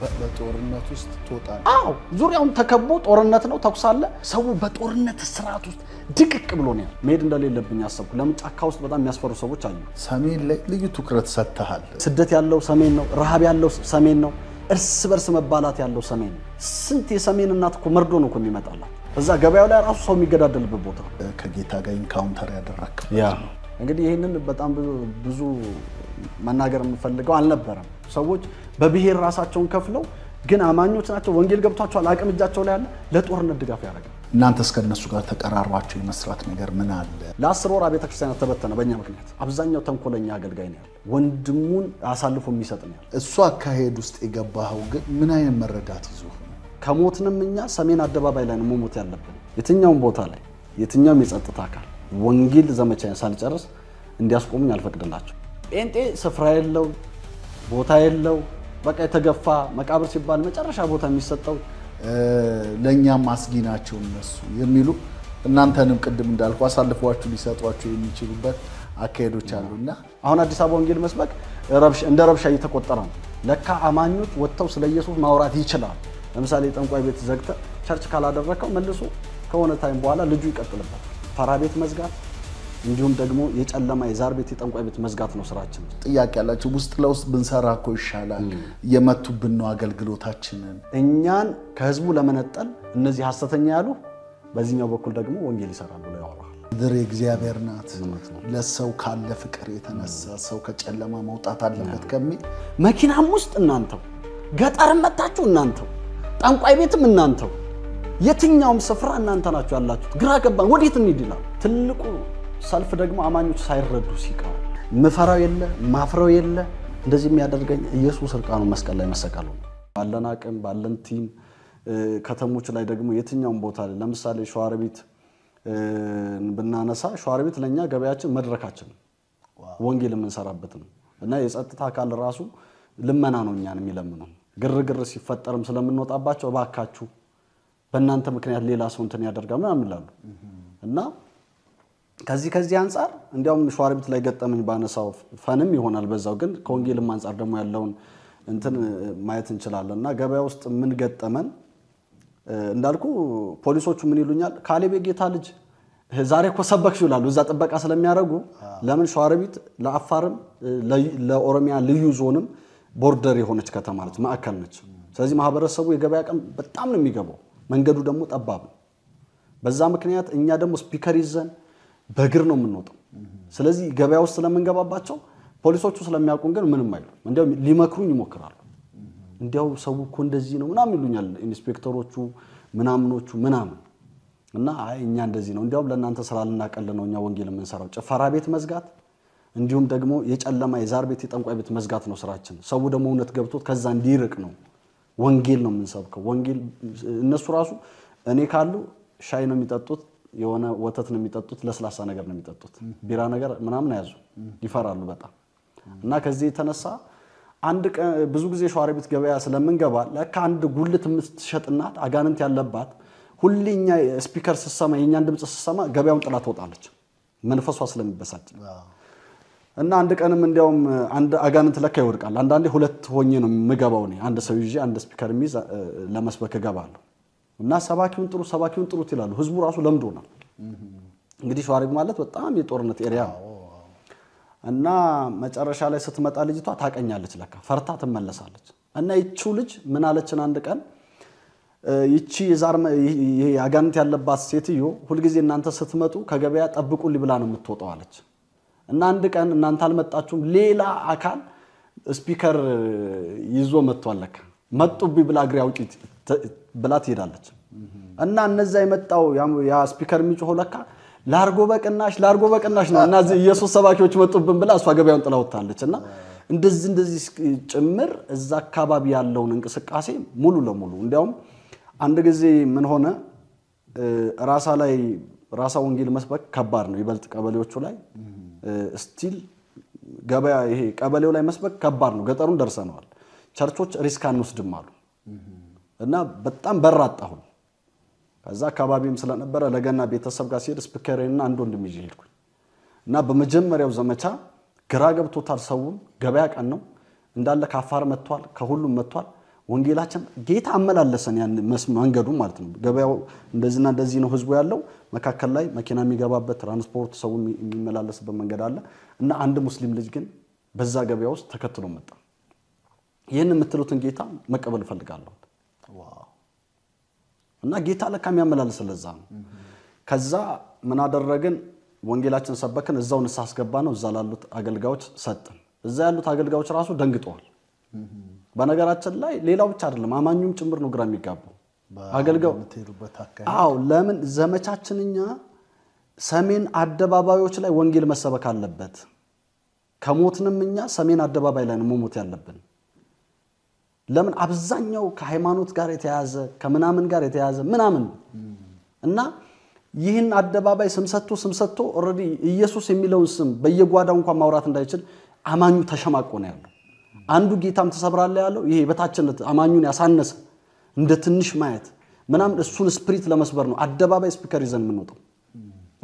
በጦርነት ውስጥ ተወጣለ አዎ ዙሪያውን ተከቦ ጦርነት ነው ተኩሳለ ሰው በጦርነት ስርዓት ውስጥ ድቅቅ ብሎ ነው መሄድ እንደሌለብኝ አሰብኩ ለምን ጫካ ውስጥ በጣም የሚያስፈሩ ሰዎች አሉ ሰሜን ላይ ልዩ ትኩረት ሰጥተሃል ስደት ያለው ሰሜን ነው ረሃብ ያለው ሰሜን ነው እርስ በርስ መባላት ያለው ሰሜን ነው ስንት የሰሜን እናት እኮ መርዶ ነው እኮ የሚመጣላት እዛ ገበያው ላይ ራሱ ሰው የሚገዳደልበት ቦታ ከጌታ ጋር ኢንካውንተር ያደረክ ያ እንግዲህ ይሄንን በጣም ብዙ መናገር የምፈልገው አልነበረም ሰዎች በብሔር ራሳቸውን ከፍለው ግን አማኞች ናቸው ወንጌል ገብቷቸዋል አቅም እጃቸው ላይ ያለ ለጦርነት ድጋፍ ያደርጋል እናንተ እስከነሱ ጋር ተቀራርባችሁ የመስራት ነገር ምን አለ ለ10 ወር ቤተ ክርስቲያን ተበተነ በእኛ ምክንያት አብዛኛው ተንኮለኛ አገልጋይ ነው ያለው ወንድሙን አሳልፎ የሚሰጥ ነው ያለው እሱ አካሄድ ውስጥ የገባው ግን ምን አይነት መረዳት ይዞ ከሞትንም እኛ ሰሜን አደባባይ ላይ ነው መሞት ያለብን የትኛውም ቦታ ላይ የትኛውም የጸጥታ አካል ወንጌል ዘመቻን ሳልጨርስ እንዲያስቆሙኝ አልፈቅድላቸው ጴንጤ ስፍራ የለው ቦታ የለው በቃ የተገፋ መቃብር ሲባል መጨረሻ ቦታ የሚሰጠው ለኛም አስጊናቸው እነሱ የሚሉ እናንተንም ቅድም እንዳልኩ አሳልፈዋችሁ ሊሰጧችሁ የሚችሉበት አካሄዶች አሉና አሁን አዲስ አበባ ወንጌል መስበክ እንደ ረብሻ እየተቆጠረ ነው ለካ አማኞች ወጥተው ስለ ኢየሱስ ማውራት ይችላል ለምሳሌ ጠንቋይ ቤት ዘግተ ቸርች ካላደረከው መልሶ ከሆነ ታይም በኋላ ልጁ ይቀጥልበት ፈራ ቤት መዝጋት እንዲሁም ደግሞ የጨለማ የዛር ቤት የጠንቋይ ቤት መዝጋት ነው ስራችን ጥያቄ ያላችሁ ውስጥ ለውስጥ ብንሰራኮ ይሻላል የመቱብን ነው አገልግሎታችንን እኛን ከህዝቡ ለመነጠል እነዚህ ሐሰተኛ ያሉ በዚህኛው በኩል ደግሞ ወንጌል ይሰራሉ ብለው ያወራሉ ድር እግዚአብሔር ናት ለሰው ካለ ፍቅር የተነሳ ሰው ከጨለማ መውጣት አለበት ከሚል መኪናም ውስጥ እናንተው ገጠርም መጣችሁ እናንተው ጠንቋይ ቤትም እናንተው የትኛውም ስፍራ እናንተ ናችሁ ያላችሁት ግራ ገባን ወዴት እንሂድላል ትልቁ ሰልፍ ደግሞ አማኞች ሳይረዱ ሲቀሩ መፈራው የለ ማፍራው የለ እንደዚህ የሚያደርገኝ ኢየሱስ እርቃኑ መስቀል ላይ መሰቀሉ ባለን አቅም ባለን ቲም ከተሞች ላይ ደግሞ የትኛውም ቦታ ላይ ለምሳሌ ሸዋሮቢት ብናነሳ ሸዋሮቢት ለኛ ገበያችን መድረካችን ወንጌል የምንሰራበት ነው እና የጸጥታ አካል ራሱ ልመና ነው እኛን የሚለምነው ግርግር ሲፈጠርም ስለምንወጣባቸው ባካችሁ በእናንተ ምክንያት ሌላ ሰው እንትን ያደርጋል ምናምን ይላሉ እና ከዚህ አንፃር እንዲያውም ሸዋሮቢት ላይ ገጠመኝ ባነሳው ፈንም ይሆናል በዛው ግን ከወንጌልም አንፃር ደግሞ ያለውን እንትን ማየት እንችላለንና ገበያ ውስጥ ምን ገጠመን እንዳልኩ ፖሊሶቹ ምን ይሉኛል ካሌብ ጌታ ልጅ ዛሬ እኮ ሰበክሽ ይላሉ እዛ ጥበቃ ስለሚያረጉ ለምን ሸዋሮቢት ለአፋርም ለኦሮሚያ ልዩ ዞንም ቦርደር የሆነች ከተማ ነች ማዕከል ነች ስለዚህ ማህበረሰቡ የገበያ ቀን በጣም ነው የሚገባው መንገዱ ደግሞ ጠባብ ነው በዛ ምክንያት እኛ ደግሞ ስፒከር ይዘን በእግር ነው የምንወጣው ስለዚህ ገበያ ውስጥ ስለምንገባባቸው ፖሊሶቹ ስለሚያውቁን ግን ምንም አይሉ እንዲያው ሊመክሩኝ ይሞክራሉ እንዲያው ሰው እኮ እንደዚህ ነው ምናምን ይሉኛል ኢንስፔክተሮቹ ምናምኖቹ ምናምን እና አይ እኛ እንደዚህ ነው እንዲያው ለእናንተ ስላልናቀል ነው እኛ ወንጌል የምንሰራው ጭፈራ ቤት መዝጋት እንዲሁም ደግሞ የጨለማ የዛር ቤት የጠንቋይ ቤት መዝጋት ነው ስራችን ሰው ደግሞ እውነት ገብቶት ከዛ እንዲርቅ ነው ወንጌል ነው የምንሰብከው ወንጌል እነሱ ራሱ እኔ ካሉ ሻይ ነው የሚጠጡት የሆነ ወተት ነው የሚጠጡት ለስላሳ ነገር ነው የሚጠጡት ቢራ ነገር ምናምን ያዙ ይፈራሉ በጣም እና ከዚህ የተነሳ አንድ ብዙ ጊዜ ሸዋሮቢት ገበያ ስለምንገባ ለካ አንድ ጉልት የምትሸጥናት አጋንንት ያለባት ሁሌኛ ስፒከር ሲሰማ የኛን ድምጽ ሲሰማ ገበያውን ጥላ ትወጣለች መንፈሷ ስለሚበሳጭ እና አንድ ቀንም እንዲያውም አንድ አጋንንት ለካ ይወድቃል አንዳንዴ ሁለት ሆኜ ነው የምገባው እኔ አንድ ሰው ይዤ አንድ ስፒከር ሚዝ ለመስበክ ገባለሁ እና ሰባኪውን ጥሩት ይላሉ ህዝቡ ራሱ ለምዶናል እንግዲህ ሸዋሮቢት ማለት በጣም የጦርነት ኤሪያ እና መጨረሻ ላይ ስትመጣ ልጅቷ ታቀኛለች ለካ ፈርታ ትመለሳለች እና ይቺው ልጅ ምን አለችን አንድ ቀን ይቺ ይሄ አጋንንት ያለባት ሴትዮ ሁሉ ጊዜ እናንተ ስትመጡ ከገበያ ጠብቁልኝ ብላ ነው የምትወጣው አለች እና አንድ ቀን እናንተ አልመጣችሁም ሌላ አካል ስፒከር ይዞ መጥቷል ለካ መጡብኝ ብላ እግሬ አውጪ ብላ ትሄዳለች እና እነዛ የመጣው ያ ስፒከር የሚጮህ ለካ ላርጎ በቅናሽ ነው እና ኢየሱስ ሰባኪዎች መጡብን ብላ እሷ ገበያውን ጥላውታለች እና እንደዚህ ጭምር እዛ አካባቢ ያለውን እንቅስቃሴ ሙሉ ለሙሉ እንዲያውም አንድ ጊዜ ምን ሆነ ራሳ ወንጌል መስበክ ከባድ ነው ይበልጥ ቀበሌዎቹ ላይ ስቲል ገበያ ይሄ ቀበሌው ላይ መስበክ ከባድ ነው ገጠሩን ደርሰናል ቸርቾች ሪስክ አንወስድም አሉ እና በጣም በራጣሁ ከዛ አካባቢም ስለነበረ ለገና ቤተሰብ ጋር ሲሄድ ስፒከሬና አንድ ወንድም ይዤ ሄድኩኝ እና በመጀመሪያው ዘመቻ ግራ ገብቶታል ሰው ገበያ ቀን ነው እንዳለ ካፋር መጥቷል ከሁሉም መጥቷል ወንጌላችን ጌታ አመላለሰን ያን መንገዱ ማለት ነው ገበያው እንደዚህና እንደዚህ ነው ህዝቡ ያለው መካከል ላይ መኪና የሚገባበት ትራንስፖርት ሰው የሚመላለስበት መንገድ አለ እና አንድ ሙስሊም ልጅ ግን በዛ ገበያ ውስጥ ተከትሎ መጣ ይሄን የምትሉትን ጌታ መቀበል ፈልጋለሁ ዋው እና ጌታ ለካም ያመላለስ ለዛ ነው ከዛ ምን አደረግን ወንጌላችን ሰበከን እዛው ንስሐ አስገባ ነው እዛ ላሉት አገልጋዮች ሰጠን እዛ ያሉት አገልጋዮች ራሱ ደንግጠዋል በነገራችን ላይ ሌላው ብቻ አይደለም አማኙም ጭምር ነው ግራ የሚጋባው አገልጋው አው ለምን ዘመቻችንኛ ሰሜን አደባባዮች ላይ ወንጌል መሰበክ አለበት ከሞትንምኛ ሰሜን አደባባይ ላይ ነው ሞት ያለብን ለምን አብዛኛው ከሃይማኖት ጋር የተያዘ ከምናምን ጋር የተያዘ ምናምን እና ይህን አደባባይ ስም ሰጥቶ ኦሬዲ ኢየሱስ የሚለውን ስም በየጓዳው እንኳን ማውራት እንዳይችል አማኙ ተሸማቆ ነው ያለው አንዱ ጌታም ተሰብራለ ያለው ይሄ በታችነት አማኙን ያሳነሰ እንደ ትንሽ ማየት ምናምን እሱን ስፒሪት ለመስበር ነው አደባባይ ስፒከር ይዘን የምንወጣው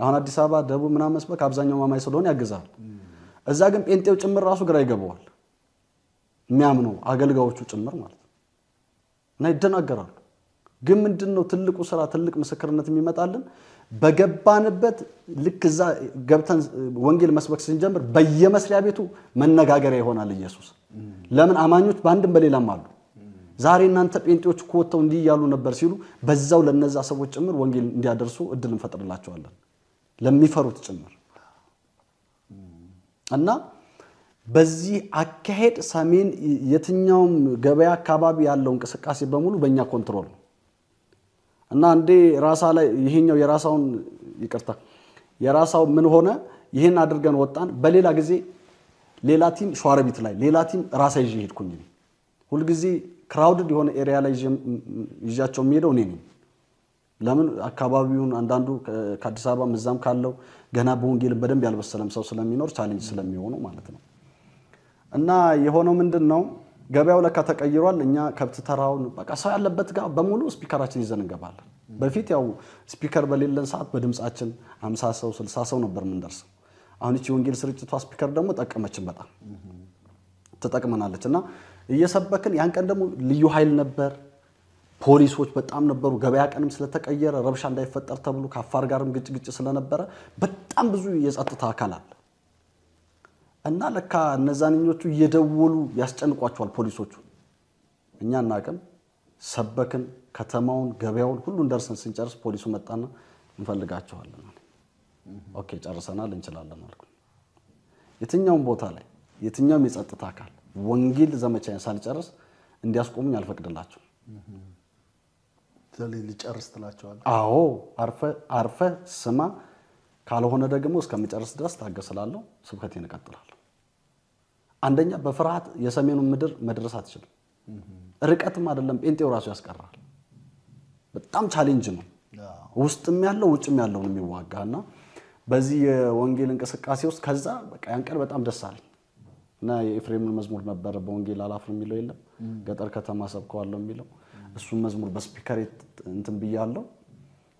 አሁን አዲስ አበባ ደቡብ ምናምን መስበክ አብዛኛው ማማይ ስለሆነ ያገዛል እዛ ግን ጴንጤው ጭምር ራሱ ግራ ይገባዋል የሚያምነው አገልጋዮቹ ጭምር ማለት ነው እና ይደናገራሉ ግን ምንድነው ትልቁ ስራ ትልቅ ምስክርነት የሚመጣልን በገባንበት ልክዛ ገብተን ወንጌል መስበክ ስንጀምር በየመስሪያ ቤቱ መነጋገሪያ ይሆናል ኢየሱስ ለምን አማኞች ባንድም በሌላም አሉ ዛሬ እናንተ ጴንጤዎች ኮተው እንዲ ያሉ ነበር ሲሉ በዛው ለነዛ ሰዎች ጭምር ወንጌል እንዲያደርሱ እድል እንፈጥርላቸዋለን ለሚፈሩት ጭምር እና በዚህ አካሄድ ሰሜን የትኛውም ገበያ አካባቢ ያለው እንቅስቃሴ በሙሉ በእኛ ኮንትሮል ነው እና አንዴ ራሳ ላይ ይሄኛው የራሳውን ይቅርታ የራሳው ምን ሆነ ይሄን አድርገን ወጣን በሌላ ጊዜ ሌላ ቲም ሸዋረቢት ላይ ሌላ ቲም ራሳ ይዤ ሄድኩኝ ሁሉ ጊዜ ክራውድድ የሆነ ኤሪያ ላይ ይዣቸው የሚሄደው እኔ ነኝ ለምን አካባቢውን አንዳንዱ ከአዲስ አበባ መዛም ካለው ገና በወንጌል በደንብ ያልበሰለም ሰው ስለሚኖር ቻሌንጅ ስለሚሆነው ማለት ነው እና የሆነው ምንድነው ገበያው ለካ ተቀይሯል እኛ ከብት ተራውን በቃ ሰው ያለበት ጋር በሙሉ ስፒከራችን ይዘን እንገባለን በፊት ያው ስፒከር በሌለን ሰዓት በድምጻችን 50 ሰው 60 ሰው ነበር ምንደርሰው አሁን እቺ ወንጌል ስርጭቷ ስፒከር ደግሞ ተጠቀመችን በጣም ተጠቅመናለችና እየሰበከን ያን ቀን ደግሞ ልዩ ኃይል ነበር ፖሊሶች በጣም ነበሩ ገበያ ቀንም ስለተቀየረ ረብሻ እንዳይፈጠር ተብሎ ካፋር ጋርም ግጭ ስለነበረ በጣም ብዙ የጸጥታ አካላት እና ለካ እነዛንኞቹ እየደወሉ ያስጨንቋቸዋል ፖሊሶቹ እኛና አቀም ሰበክን ከተማውን ገበያውን ሁሉን ደርሰን ስንጨርስ ፖሊሱ መጣና እንፈልጋቸዋለን አለ ኦኬ ጨርሰናል እንችላለን አልኩ የትኛውም ቦታ ላይ የትኛውም የጸጥታ አካል ወንጌል ዘመቻን ሳልጨርስ እንዲያስቆሙኝ አልፈቅድላቸው ሊጨርስ ትላቸዋል አዎ አርፈ ስማ ካልሆነ ደግሞ እስከመጨረስ ድረስ ታገስላለሁ ስብከቴን እቀጥላለሁ አንደኛ በፍርሃት የሰሜኑን ምድር መድረስ አትችልም ርቀትም አይደለም ጴንጤው ራሱ ያስቀራል በጣም ቻሌንጅ ነው ውስጥም ያለው ውጭም ያለው ነው የሚዋጋና በዚህ የወንጌል እንቅስቃሴ ውስጥ ከዛ በቃ ያንቀር በጣም ደሳለኝ እና የኤፍሬምን መዝሙር ነበር በወንጌል አላፍም የሚለው የለም ገጠር ከተማ ሰብከዋለሁ የሚለው እሱ መዝሙር በስፒከር እንትን በያለው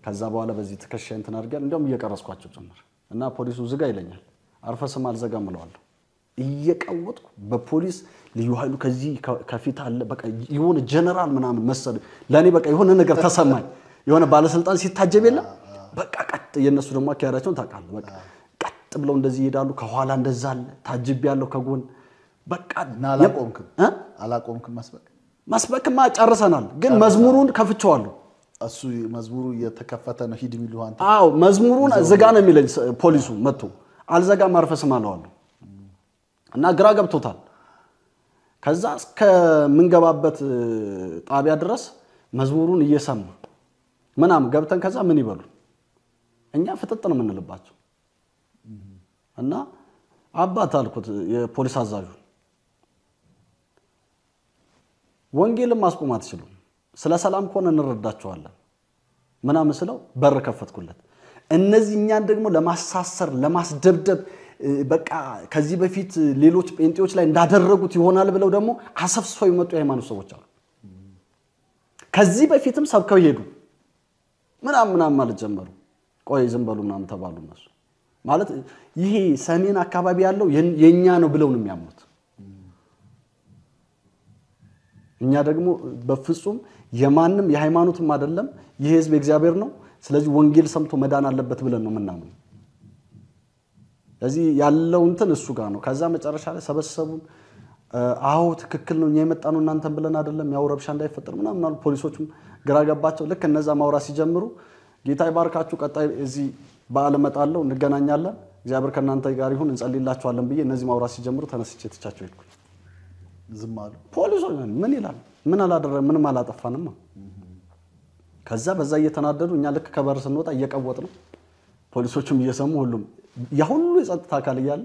ከዛ በኋላ በዚህ ተከሻ እንትን አድርገን እንደውም እየቀረስኳቸው ጭምር እና ፖሊሱ ዝጋ ይለኛል አርፈስም አልዘጋም እለዋለሁ እየቀወጥኩ በፖሊስ ልዩ ኃይሉ ከዚህ ከፊት አለ በቃ ይሁን ጀነራል ምናምን መሰለ ለኔ በቃ ይሁን ነገር ተሰማኝ የሆነ ባለስልጣን ሲታጀብ የለም በቃ ቀጥ የነሱ ደግሞ አካያራቸውን ታቃለ በቃ ቀጥ ብለው እንደዚህ ይሄዳሉ ከኋላ እንደዛ አለ ታጅብ ያለው ከጎን በቃ አላቆምክም መስበክማ ጨርሰናል ግን መዝሙሩን ከፍቼዋለሁ እሱ መዝሙሩ የተከፈተ ነው ሂድ ሚሉ አንተ አው መዝሙሩን ዝጋ ነው የሚለኝ ፖሊሱ መጥቶ አልዘጋም አርፈስም አለዋለሁ እና ግራ ገብቶታል ከዛ እስከ ምንገባበት ጣቢያ ድረስ መዝሙሩን እየሰማ ምናም ገብተን ከዛ ምን ይበሉ እኛ ፍጥጥ ነው ምንልባቸው እና አባት አልኩት የፖሊስ አዛዡ ወንጌልን ማስቆም አትችሉም ስለ ሰላም ኮነ እንረዳቸዋለን ምናም ስለው በር ከፈትኩለት እነዚህኛን ደግሞ ለማሳሰር ለማስደብደብ በቃ ከዚህ በፊት ሌሎች ጴንጤዎች ላይ እንዳደረጉት ይሆናል ብለው ደግሞ አሰፍስፈው ይመጡ የሃይማኖት ሰዎች አሉ ከዚህ በፊትም ሰብከው ይሄዱ ምናም ማለት ጀመሩ ቆይ ዝም በሉ ምናም ተባሉ እነሱ ማለት ይሄ ሰሜን አካባቢ ያለው የኛ ነው ብለው ነው የሚያምኑት እኛ ደግሞ በፍጹም የማንም የሃይማኖትም አይደለም ይህ ህዝብ የእግዚአብሔር ነው ስለዚህ ወንጌል ሰምቶ መዳን አለበት ብለን ነው ምናምን ስለዚህ ያለው እንትን እሱ ጋር ነው ከዛ መጨረሻ ላይ ሰበሰቡን አዎ ትክክል ነው እኛ የመጣነው እናንተን ብለን አይደለም ያው ረብሻ እንዳይፈጠር ምናምን አሉ ፖሊሶቹም ግራ ገባቸው ልክ እነዛ ማውራት ሲጀምሩ ጌታ ይባርካችሁ ቀጣይ እዚህ በዓል መጣለው እንገናኛለን እግዚአብሔር ከናንተ ጋር ይሁን እንጸልይላችኋለን ብዬ እነዚህ ማውራት ሲጀምሩ ተነስቼ ተቻቸው ሄድኩ ዝም አሉ ፖሊሶች ምን ይላል ምን አላደረ ምንም አላጠፋንም ከዛ በዛ እየተናደዱ እኛ ልክ ከበር ስንወጣ እየቀወጥ ነው ፖሊሶቹም እየሰሙ ሁሉም ያ ሁሉ የጸጥታ አካል ይያል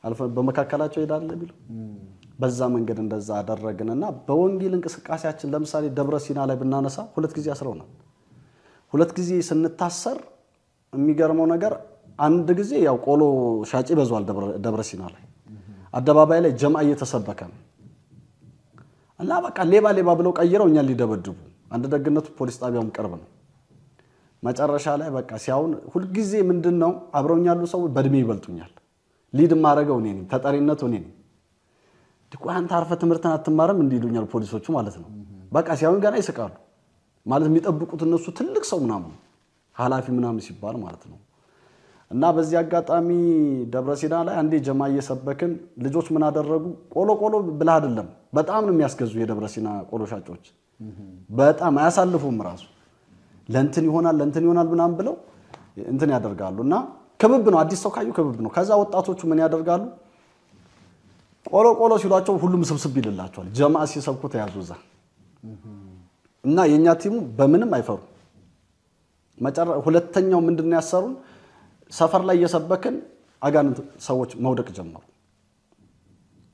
አልፈ በመካከላቸው ይዳል ቢሉ በዛ መንገድ እንደዛ አደረግንና በወንጌል እንቅስቃሴያችን ለምሳሌ ደብረ ሲና ላይ ብናነሳ ሁለት ጊዜ አስረውናል ሁለት ጊዜ ስንታሰር የሚገርመው ነገር አንድ ጊዜ ያው ቆሎ ሻጪ በዟል ደብረ ሲና ላይ አደባባይ ላይ ጀማዓ እየተሰበከ ነው እና በቃ ሌባ ብለው ቀይረው እኛን ሊደበድቡ አንድ ደግነቱ ፖሊስ ጣቢያውም ቅርብ ነው መጨረሻ ላይ በቃ ሲያውን ሁሉ ጊዜ ምንድነው አብረውኝ ያሉ ሰው በእድሜ ይበልጡኛል ሊድ ማረጋው እኔ ነኝ ተጠሪነቱ እኔ ነኝ ዲቁ አንተ አርፈ ትምርተን አትማረም እንዲሉኛል ፖሊሶቹ ማለት ነው በቃ ሲያውን ገና ይስቃሉ ማለት የሚጠብቁት እነሱ ትልቅ ሰው ምናምን ሐላፊ ምናምን ሲባል ማለት ነው እና በዚህ አጋጣሚ ደብረ ሲና ላይ አንዴ ጀማዓ እየሰበክን ልጆች ምን አደረጉ ቆሎ ብላ አይደለም በጣም ነው የሚያስገዙ የደብረ ሲና ቆሎ ሻጮች በጣም አያሳልፉም ራሱ ለንትን ይሆናል ምናምን ብለው እንትን ያደርጋሉና ከብብ ነው አዲስ ሰው ካዩ ከብብ ነው ከዛ ወጣቶቹ ምን ያደርጋሉ ቆሎ ሲሏቸው ሁሉም ስብስብ ይልላቸዋል ጀማዓ ሲሰብኩ ተያዙዛ እና የኛ ቲሙ በምንም አይፈሩ ሁለተኛው ምንድነው ያሰሩን ሰፈር ላይ እየሰበክን አጋንንት ሰዎች መውደቅ ጀመሩ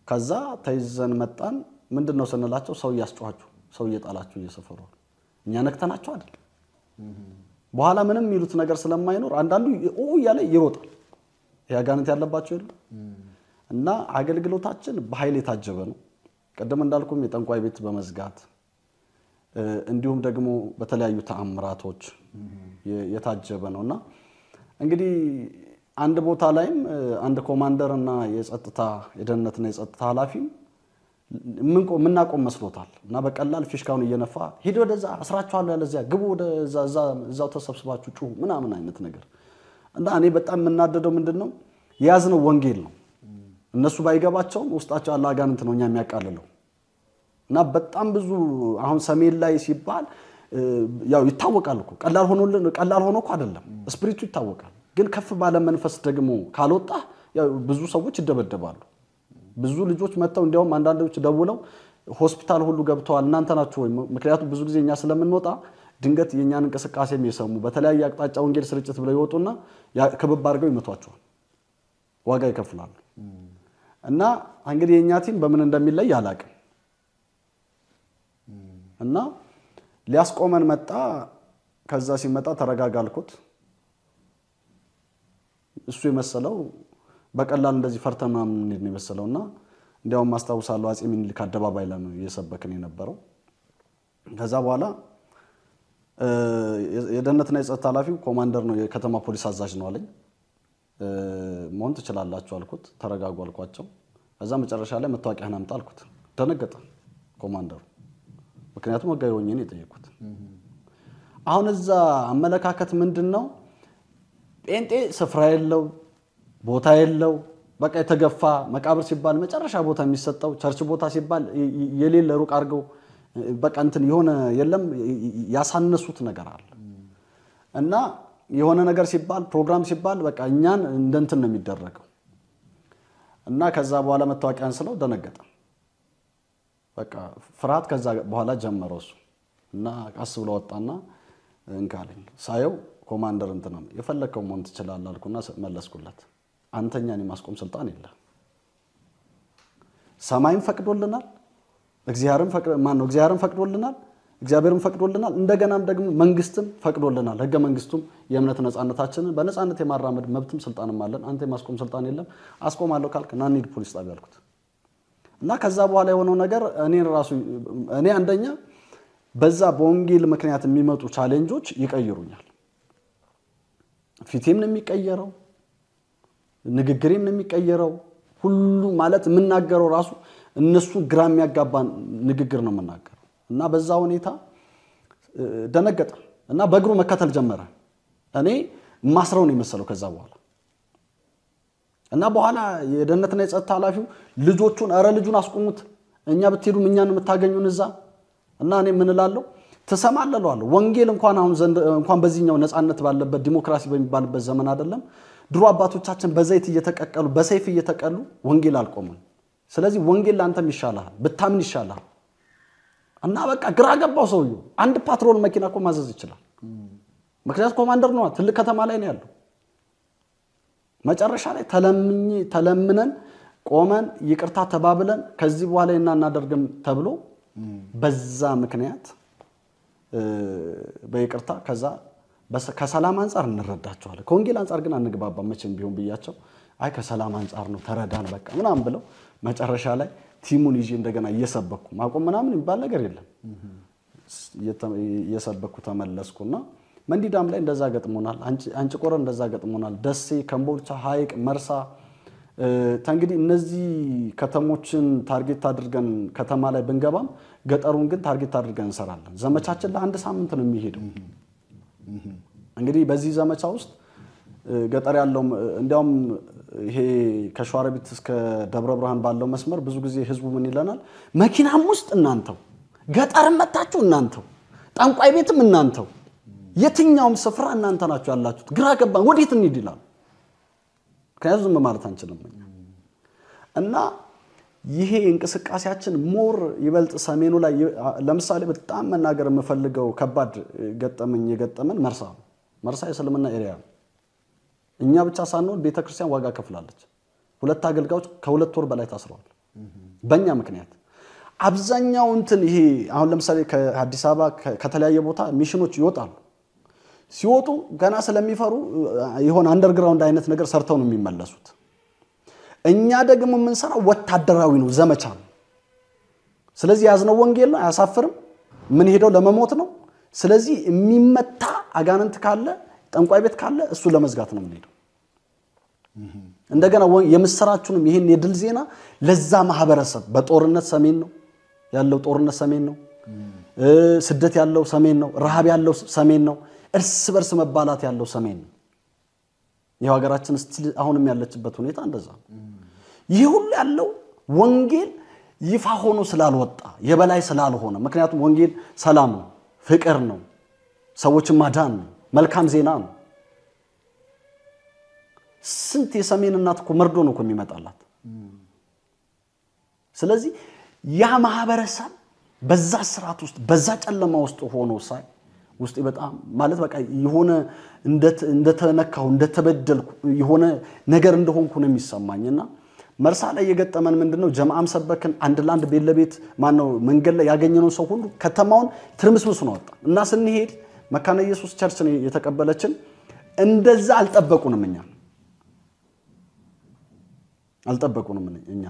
ከዛ ተይዘን መጣን ምንድነው ስንላቸው ሰው ያስጨዋችሁ ሰው እየጣላችሁ እየሰፈሩ እኛ ነክተናቸው አይደል በኋላ ምንም ይሉት ነገር ስለማይኖር አንዳንዱ ያለ ይሮጣል ያጋንንት ያለባቸው ይሉ እና አገልግሎታችን በኃይል የታጀበ ነው ቀደም እንዳልኩም የጠንቋይ ቤት በመዝጋት እንዲሁም ደግሞ በተለያዩ ተአምራቶች የታጀበ ነውና እንግዲህ አንድ ቦታ ላይም አንድ ኮማንደርና የጸጥታ የደህንነትና የጸጥታ ኃላፊ ምንቆም መስሎታል እና በቀላል ፊሽካውን እየነፋ ሄዶ ወደዛ አስራቸዋለሁ ያለዚያ ግቡ ወደዛ እዛው ተሰብስባችሁ ጩሁ ምናምን አይነት ነገር እና እኔ በጣም የምናደደው ምንድነው ያዝነው ወንጌል ነው እነሱ ባይገባቸው ውስጣቸው ያለ አጋንንት ነው እኛ የሚያቃልለው እና በጣም ብዙ አሁን ሰሜን ላይ ሲባል ያው ይታወቃል እኮ ቀላል ሆኖ እኮ አይደለም ስፒሪቱ ይታወቃል ግን ከፍ ባለ መንፈስ ደግሞ ካልወጣ ያው ብዙ ሰዎች ይደበደባሉ ብዙ ልጆች መተው እንዲያውም አንዳንዶች ደውለው ሆስፒታል ሁሉ ገብተዋል እናንተ ናችሁ ወይ ምክንያቱም ብዙ ጊዜ እኛ ስለምንወጣ ድንገት የኛን እንቅስቃሴ የሚሰሙ በተለያየ አቅጣጫ ወንጌል ስርጭት ብለው ይወጡና ከበብ አድርገው ይመቷቸዋል ዋጋ ይከፍላሉ እና እንግዲህ የኛ ቲም በምን እንደሚለይ ያላቀም እና ሊያስቆመን መጣ ከዛ ሲመጣ ተረጋጋልኩት እሱ የመሰለው በቀላል እንደዚህ ፈርተና ምን ነው የመሰለውና እንዲያውም ማስተዋወሳለሁ አጼ ምኒልክ አደባባይ ላይ ነው እየሰበከን የነበረው ከዛ በኋላ የደህንነትና የጸጥታ ኃላፊው ኮማንደር ነው የከተማ ፖሊስ አዛዥ ነው አለኝ ሞን ትችላላችሁ አልኩት ተረጋጉ አልኳቸው ከዛ መጨረሻ ላይ መታወቂያህን አምጣ አልኩት ደነገጠ ኮማንደሩ ምክንያቱም ወጋይ ሆኜ ነው የጠየቁት አሁን እዛ አመለካከት ምንድነው ጴንጤ ስፍራ የለው ቦታ የለው በቃ የተገፋ መቃብር ሲባል መጨረሻ ቦታ የሚሰጠው ቸርች ቦታ ሲባል የሌለ ሩቅ አርገው በቃ እንትን የሆነ የለም ያሳነሱት ነገር አለ እና የሆነ ነገር ሲባል ፕሮግራም ሲባል በቃ እኛን እንደንትን ነው የሚደረገው እና ከዛ በኋላ መታወቂያን ስለው ደነገጠ በቃ ፍርሃት ከዛ በኋላ ጀመረው እሱ እና ቃስ ብሎ ወጣና እንካለኝ ሳየው ኮማንደር እንትን ነው የፈለከው ሞን ትችላለህ አልኩና መለስኩለት አንተኛን የማስቆም ስልጣን የለ ሰማይን ፈቅዶልናል እግዚአብሔርን ፈቅዶልናል እንደገናም ደግሞ መንግስትም ፈቅዶልናል ህገ መንግስቱም የእምነት ነጻነታችንን በነጻነት የማራመድ መብትም ስልጣንም አለን አንተ የማስቆም ስልጣን የለም አስቆማለሁ ካልክ ና እንሂድ ፖሊስ ጣቢያ አልኩት እና ከዛ በኋላ የሆነው ነገር እኔ አንደኛ በዛ በወንጌል ምክንያት የሚመጡ ቻሌንጆች ይቀይሩኛል ፊቴም ነው የሚቀየረው ንግግሬም ነው የሚቀየረው ሁሉ ማለት ምናገረው ራሱ እነሱ ግራ የሚያጋባ ንግግር ነው የምናገረው እና በዛ ሁኔታ ደነገጠ እና በእግሩ መከተል ጀመረ እኔ ማስረው ነው የመሰለው ከዛ በኋላ እና በኋላ የደህንነትና የጸጥታ ኃላፊው ልጆቹን አረ ልጁን አስቆሙት እኛ ብትሄዱ እኛን የምታገኙን እዛ እና እኔ ምን እላለሁ ተሰማለለዋለሁ ወንጌል እንኳን በዚህኛው ነፃነት ባለበት ዲሞክራሲ በሚባልበት ዘመን አይደለም ድሮ አባቶቻችን በዘይት እየተቀቀሉ በሰይፍ እየተቀሉ ወንጌል አልቆመም ስለዚህ ወንጌል ላንተም ይሻላል ብታምን ይሻላል እና በቃ ግራ ገባው ሰውየው አንድ ፓትሮል መኪና እኮ ማዘዝ ይችላል ምክንያቱም ኮማንደር ነው ትልቅ ከተማ ላይ ነው ያለው መጨረሻ ላይ ተለምነን ቆመን ይቅርታ ተባብለን ከዚህ በኋላ እናናደርግም ተብሎ በዛ ምክንያት በይቅርታ ከዛ ከሰላም አንፃር እንረዳቸዋለን ከወንጌል አንፃር ግን አንግባባም መቼም ቢሆን ብያቸው አይ ከሰላም አንፃር ነው ተረዳን በቃ ምናምን ብለው መጨረሻ ላይ ቲሙን ይዤ እንደገና እየሰበኩ ማቆም ምናምን ይባል ነገር የለም እየሰበኩ ተመለስኩና መንዲዳም ላይ እንደዛ ገጥሞናል አንጭ ቆረ እንደዛ ገጥሞናል ደሴ ከምቦልቻ ሀይቅ መርሳ ታንግዲ እነዚህ ከተሞችን ታርጌት አድርገን ከተማ ላይ ብንገባም ገጠሩን ግን ታርጌት አድርገን እንሰራለን ዘመቻችን ለአንድ ሳምንት ነው የሚሄደው እንግዲህ በዚህ ዘመቻ ውስጥ ገጠር ያለው እንዲያውም ይሄ ከሸዋሮቢት እስከ ደብረ ብርሃን ባለው መስመር ብዙ ጊዜ ህዝቡ ምን ይለናል መኪናም ውስጥ እናንተው ገጠርም መጣችሁ እናንተው ጠንቋይ ቤትም እናንተው የትኛውም ስፍራ እናንተ ናችሁ ያላችሁት ግራ ገባን ወዴት እንሂድ ይላል ከያዙም ማለት አንችልም እና ይሄ እንቅስቃሴያችን ሞር ይበልጥ ሰሜኑ ላይ ለምሳሌ በጣም መናገር የምፈልገው ከባድ የገጠመን መርሳ የሰለምና ኤሪያ እኛ ብቻ ሳንሆን ቤተክርስቲያን ዋጋ ከፍላለች ሁለት አገልጋዮች ከሁለት ወር በላይ ታስረዋል በእኛ ምክንያት አብዛኛው እንትን ይሄ አሁን ለምሳሌ ከአዲስ አበባ ከተለያየ ቦታ ሚሽኖች ይወጣሉ ሲወጡ ገና ስለሚፈሩ ይሆን አንደርግራውንድ አይነት ነገር ሰርተው ነው የሚመለሱት እኛ ደግሞ የምንሰራው ወታደራዊ ነው ዘመቻ ነው ስለዚህ ያዝነው ወንጌል ነው አያሳፍርም ምን ሄደው ለመሞት ነው ስለዚህ የሚመታ አጋንንት ካለ ጠንቋይ ቤት ካለ እሱ ለመዝጋት ነው የምንሄደው እንደገና የምስራቹንም ይሄን የድል ዜና ለዛ ማህበረሰብ በጦርነት ሰሜን ነው ያለው ጦርነት ሰሜን ነው ስደት ያለው ሰሜን ነው ረሃብ ያለው ሰሜን ነው እርስ በርስ መባላት ያለው ሰሜን ነው የሀገራችን ስቲል አሁንም ያለችበት ሁኔታ እንደዛ ይህ ሁሉ ያለው ወንጌል ይፋ ሆኖ ስላልወጣ የበላይ ስላልሆነ ምክንያቱም ወንጌል ሰላም ነው ፍቅር ነው ሰዎችን ማዳን ነው መልካም ዜና ነው ስንት የሰሜን እናት እኮ መርዶ ነው የሚመጣላት ስለዚህ ያ ማህበረሰብ በዛ ስርዓት ውስጥ በዛ ጨለማ ውስጥ ሆኖ ሳይ ውስጥ በጣም ማለት በቃ የሆነ እንደተነካው እንደተበደልኩ የሆነ ነገር እንደሆንኩ ነው የሚሰማኝና መርሳ ላይ የገጠመን ምንድነው ጀማዓም ሰበከን አንድ ላንድ ቤት ለቤት ማን ነው መንገድ ላይ ያገኘነው ሰው ሁሉ ከተማውን ትርምስምስ ነው ወጣ እና ስንሄድ መካነ ኢየሱስ ቸርች ነው የተቀበለችን እንደዛ አልጠበቁንም እኛ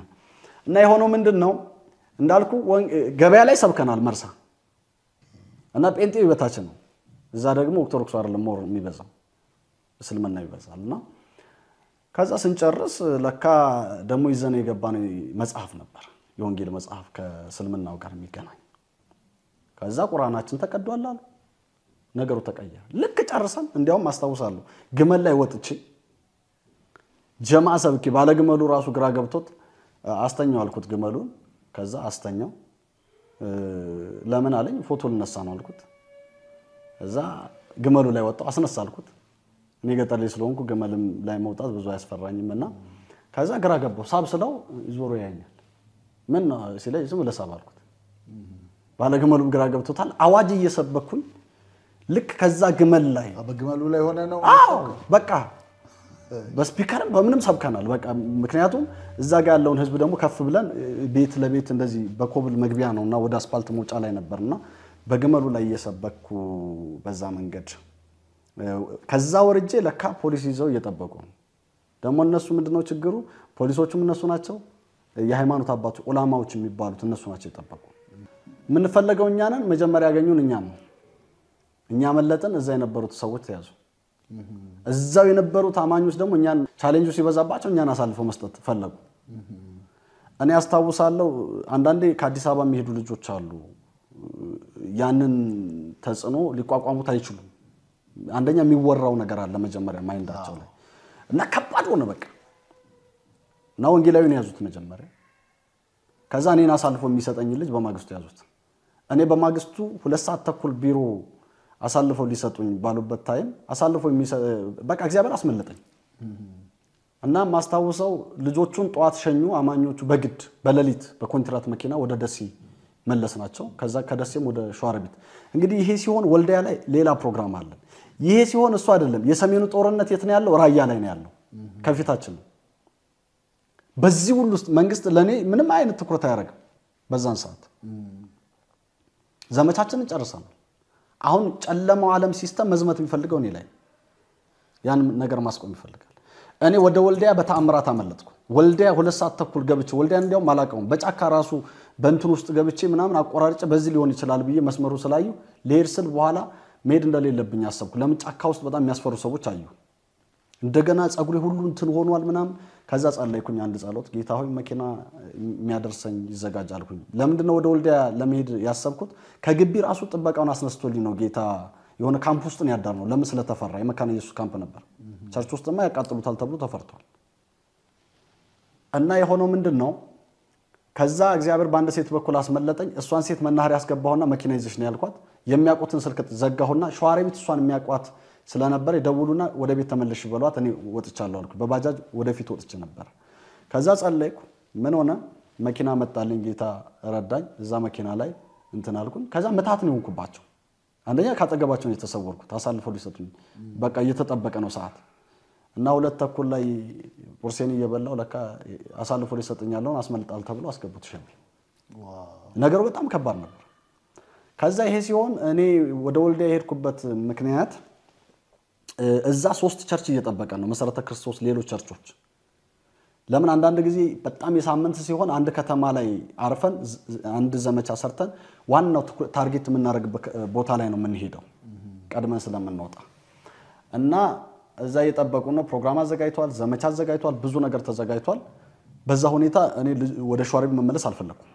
እና የሆነው ምንድነው እንዳልኩ ገበያ ላይ ሰብከናል መርሳ እና ጴንጤ ይበታች ነው እዛ ደግሞ ኦርቶዶክስ አይደለም ሞር የሚበዛው እስልምና ይበዛልና ከዛ ስንጨርስ ለካ ደሞ ይዘነ የገባን መጽሐፍ ነበር የወንጌል መጽሐፍ ከእስልምናው ጋር የሚገናኝ ከዛ ቁርአናችን ተቀዷል አሉ ነገሩ ተቀየረ ልክ ጨርሰን እንዲያውም አስተዋውሳለሁ ግመል ላይ ወጥቼ ጀማዓ ሰብኪ ባለ ግመሉ ራሱ ግራ ገብቶት አስተኛው አልኩት ግመሉን ከዛ አስተኛው ለምን አለኝ ፎቶ ልነሳ ነው አልኩት እዛ ግመሉ ላይ ወጣው አስነሳልኩት እኔ ገጠር ላይ ስለሆንኩ ግመልም ላይ መውጣት ብዙ አያስፈራኝምና ከዛ ግራ ገባው ሳብስለው ዞሮ ያኛል ምን ነው ሲለኝ ዝም ለሳብ አልኩት ባለ ግመሉም ግራ ገብቶታል አዋጅ እየሰበኩኝ ልክ ከዛ ግመል ላይ በግመሉ ላይ ሆነ ነው በቃ በስፒከርም በምንም ሰብከናል በቃ ምክንያቱም እዛ ጋር ያለውን ህዝብ ደግሞ ከፍ ብለን ቤት ለቤት እንደዚህ በኮብል መግቢያ ነውና ወደ አስፋልት ሞጫ ላይ ነበርና በግመሉ ላይ እየሰበኩ በዛ መንገድ ከዛ ወርጄ ለካ ፖሊስ ይዘው እየጠበቁ ደግሞ እነሱ ምንድነው ችግሩ ፖሊሶቹም እነሱ ናቸው የሃይማኖት አባቶች ዑላማዎች የሚባሉት እነሱ ናቸው የጠበቁ ምን ፈለገው እኛ ነን መጀመሪያ ያገኙን እኛ መለጠን እዛ የነበሩት ሰዎች ተያዙ እዛው የነበሩት አማኞች ደግሞ እኛን ቻሌንጁ ሲበዛባቸው እኛን አሳልፈው መስጠት ፈለጉ እኔ አስታውሳለሁ አንዳንዴ ከአዲስ አበባ የሚሄዱ ልጆች አሉ ያንን ተጽዕኖ ሊቋቋሙት አይችሉም አንደኛ የሚወራው ነገር አለ መጀመሪያ ማይንዳቸው ላይ እና ከባድ ሆነ በቃ ነው ወንጌላዊን ያዙት መጀመሪያ ከዛ እኔን አሳልፎ የሚሰጠኝ ልጅ በማግስቱ ያዙት እኔ በማግስቱ 2 ሰዓት ተኩል ቢሮ አሳልፈው ሊሰጡኝ ባሉበት ታይም አሳልፈው በቃ እግዚአብሔር አስመለጠኝ እና ማስተዋወሰው ልጆቹን ጧት ሸኙ አማኞቹ በግድ በሌሊት በኮንትራት መኪና ወደ ደሴ መለስናቸው ከዛ ከደሴም ወደ ሸዋሮቢት እንግዲህ ይሄ ሲሆን ወልዲያ ላይ ሌላ ፕሮግራም አለ ይሄ ሲሆን እሱ አይደለም የሰሜኑ ጦርነት የት ነው ያለው ራያ ላይ ነው ያለው ከፊታችን በዚህ ሁሉ ውስጥ መንግስት ለኔ ምንም አይነት ትኩረት አያደርግም በዛን ሰዓት ዘመቻችንን ጨርሰናል አሁን ጨለማው ዓለም ሲስተም መዝመት የሚፈልገው እኔ ላይ ያን ነገር ማስቆም ይፈልጋል እኔ ወደ ወልዲያ በተአምራት አመለጥኩ ወልዲያ 2 ሰዓት ተኩል ገብቼ ወልዲያ እንዲያው ማላቀም በጫካ ራሱ በእንትን ውስጥ ገብቼ ምናምን አቆራርጬ በዚህ ሊሆን ይችላል ብዬ መስመሩ ስላዩ ለሄርስል በኋላ መሄድ እንደሌለብኝ አሰብኩ ለምን ጫካ ውስጥ በጣም የሚያስፈሩ ሰዎች አዩ እንደገና ጸጉሬ ሁሉ እንትን ሆኗል ምናምን ከዛ ጸለይኩኝ አንድ ጸሎት ጌታ ሆይ መኪና የሚያደርሰኝ ይዘጋጃልኩኝ ለምንድን ነው ወደ ወልዲያ ለመሄድ ያሰብኩት ከግቢ ራሱ ጥበቃውን አስነስቶልኝ ነው ጌታ የሆነ ካምፕ ውስጥ ነው ያዳር ነው ለምን ስለተፈራ የመካነ ኢየሱስ ካምፕ ነበር ቸርች ውስጥማ ያቃጥሉታል ተብሎ ተፈርቷል እና የሆነው ምንድነው ከዛ እግዚአብሔር ባንድ ሴት በኩል አስመለጠኝ እሷን ሴት መናኸሪያ ያስገባውና መኪና ይዘሽ ነው ያልኳት የሚያቆትን ስልክ ዘጋሁና ሸዋሮቢት እሷን የሚያቋት ስለነበር ይደውሉና ወደ ቤት ተመለሽ በሏት እኔ ወጥቻለሁ አልኩ በባጃጅ ወደፊት ወጥቼ ነበር ከዛ ጸለይኩ ምን ሆነ መኪና መጣልኝ ጌታ ረዳኝ እዛ መኪና ላይ እንትን አልኩኝ ከዛ መታት ነው እንኩባቸው አንደኛ ካጠገባቸው የተሰወርኩት አሳልፈው ሊሰጡኝ በቃ እየተጠበቀ ነው ሰዓት እና 2 ተኩል ላይ ቁርሴን እየበላው ለካ አሳልፈው ሊሰጡኛል አስመልጣል ተብሎ አስገቡት ሸሚ ነገሩ በጣም ከባድ ነበር ከዛ ይሄ ሲሆን እኔ ወደ ወልዲያ ሄድኩበት ምክንያት እዛ 3 ቸርች እየተጠበቀ ነው መሰረተ ክርስቶስ ሌሎች ቸርቾች ለምን አንዳንድ ጊዜ በጣም የሳምንት ሲሆን አንድ ከተማ ላይ አርፈን አንድ ዘመቻ ሰርተን ዋናው ታርጌት የምናደርግበት ቦታ ላይ ነው የምንሄደው ቀድመን ስለምንወጣ እና እዛ እየተጠበቁ ነው ፕሮግራም አዘጋጅቷል ዘመቻ አዘጋጅቷል ብዙ ነገር ተዘጋጅቷል በዛ ሁኔታ እኔ ወደ ሸዋሮቢት መመለስ አልፈለኩም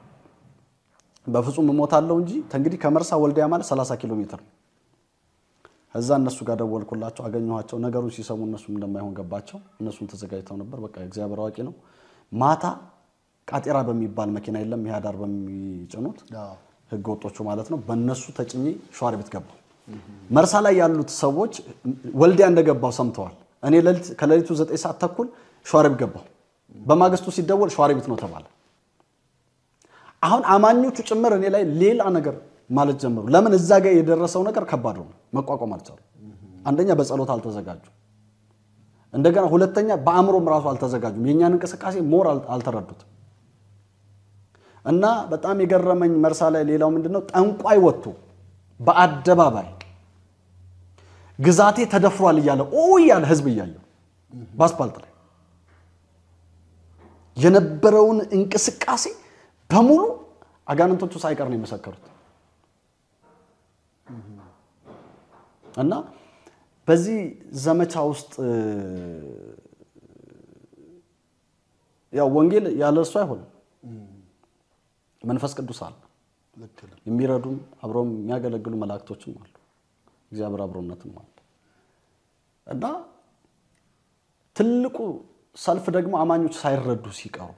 በፍጹም ሞታለው እንጂ እንግዲህ ከመርሳ ወልዲያ ማለት 30 ኪሎ ሜትር እዛ እነሱ ጋር ደወልኩላቸው አገኘኋቸው ነገሩን ሲሰሙ እነሱም እንደማይሆን ገባቸው እነሱም ተዘጋጅተው ነበር በቃ እግዚአብሔር አዋቂ ነው ማታ ቃጤራ በሚባል መኪና የለም ይሃዳር በሚጭኑት ህግ ወጦቹ ማለት ነው በእነሱ ተጭኜ ሸዋሮቢት ገባሁ መርሳ ላይ ያሉት ሰዎች ወልዲያ እንደገባው ሰምተዋል እኔ ከሌሊቱ 9 ሰዓት ተኩል ሸዋሮቢት ገባሁ በማግስቱ ሲደወል ሸዋሮቢት ነው ተባለ አሁን አማኞቹ ጭምር እኔ ላይ ሌላ ነገር ማለት ጀመሩ ለምን እዛ ጋር የደረሰው ነገር ከባድ ነው መቋቋም አልቻሉ አንደኛ በጸሎት አልተዘጋጁ እንደገና ሁለተኛ በአእምሮም ራሱ አልተዘጋጁም የኛን እንቅስቃሴ ሞር አልተረዱት እና በጣም የገረመኝ መርሳ ላይ ሌላው ምንድነው ጠንቋይ ወጥቶ በአደባባይ ግዛቴ ተደፍሯል ይያለ ያለ ህዝብ ይያየው ባስፓልት ላይ የነበረውን እንቅስቃሴ በሙሉ አጋንንቶቹ ሳይቀር ነው የሚመሰከሩት እና በዚህ ዘመቻ ውስጥ ያው ወንጌል ያለሱ አይሆንም መንፈስ ቅዱስ አለ የሚረዱም አብሮም የሚያገለግሉ መላእክቶችም አሉ እግዚአብሔር አብሮነትም አለ እና ትልቁ ሰልፍ ደግሞ አማኞች ሳይረዱ ሲቀሩ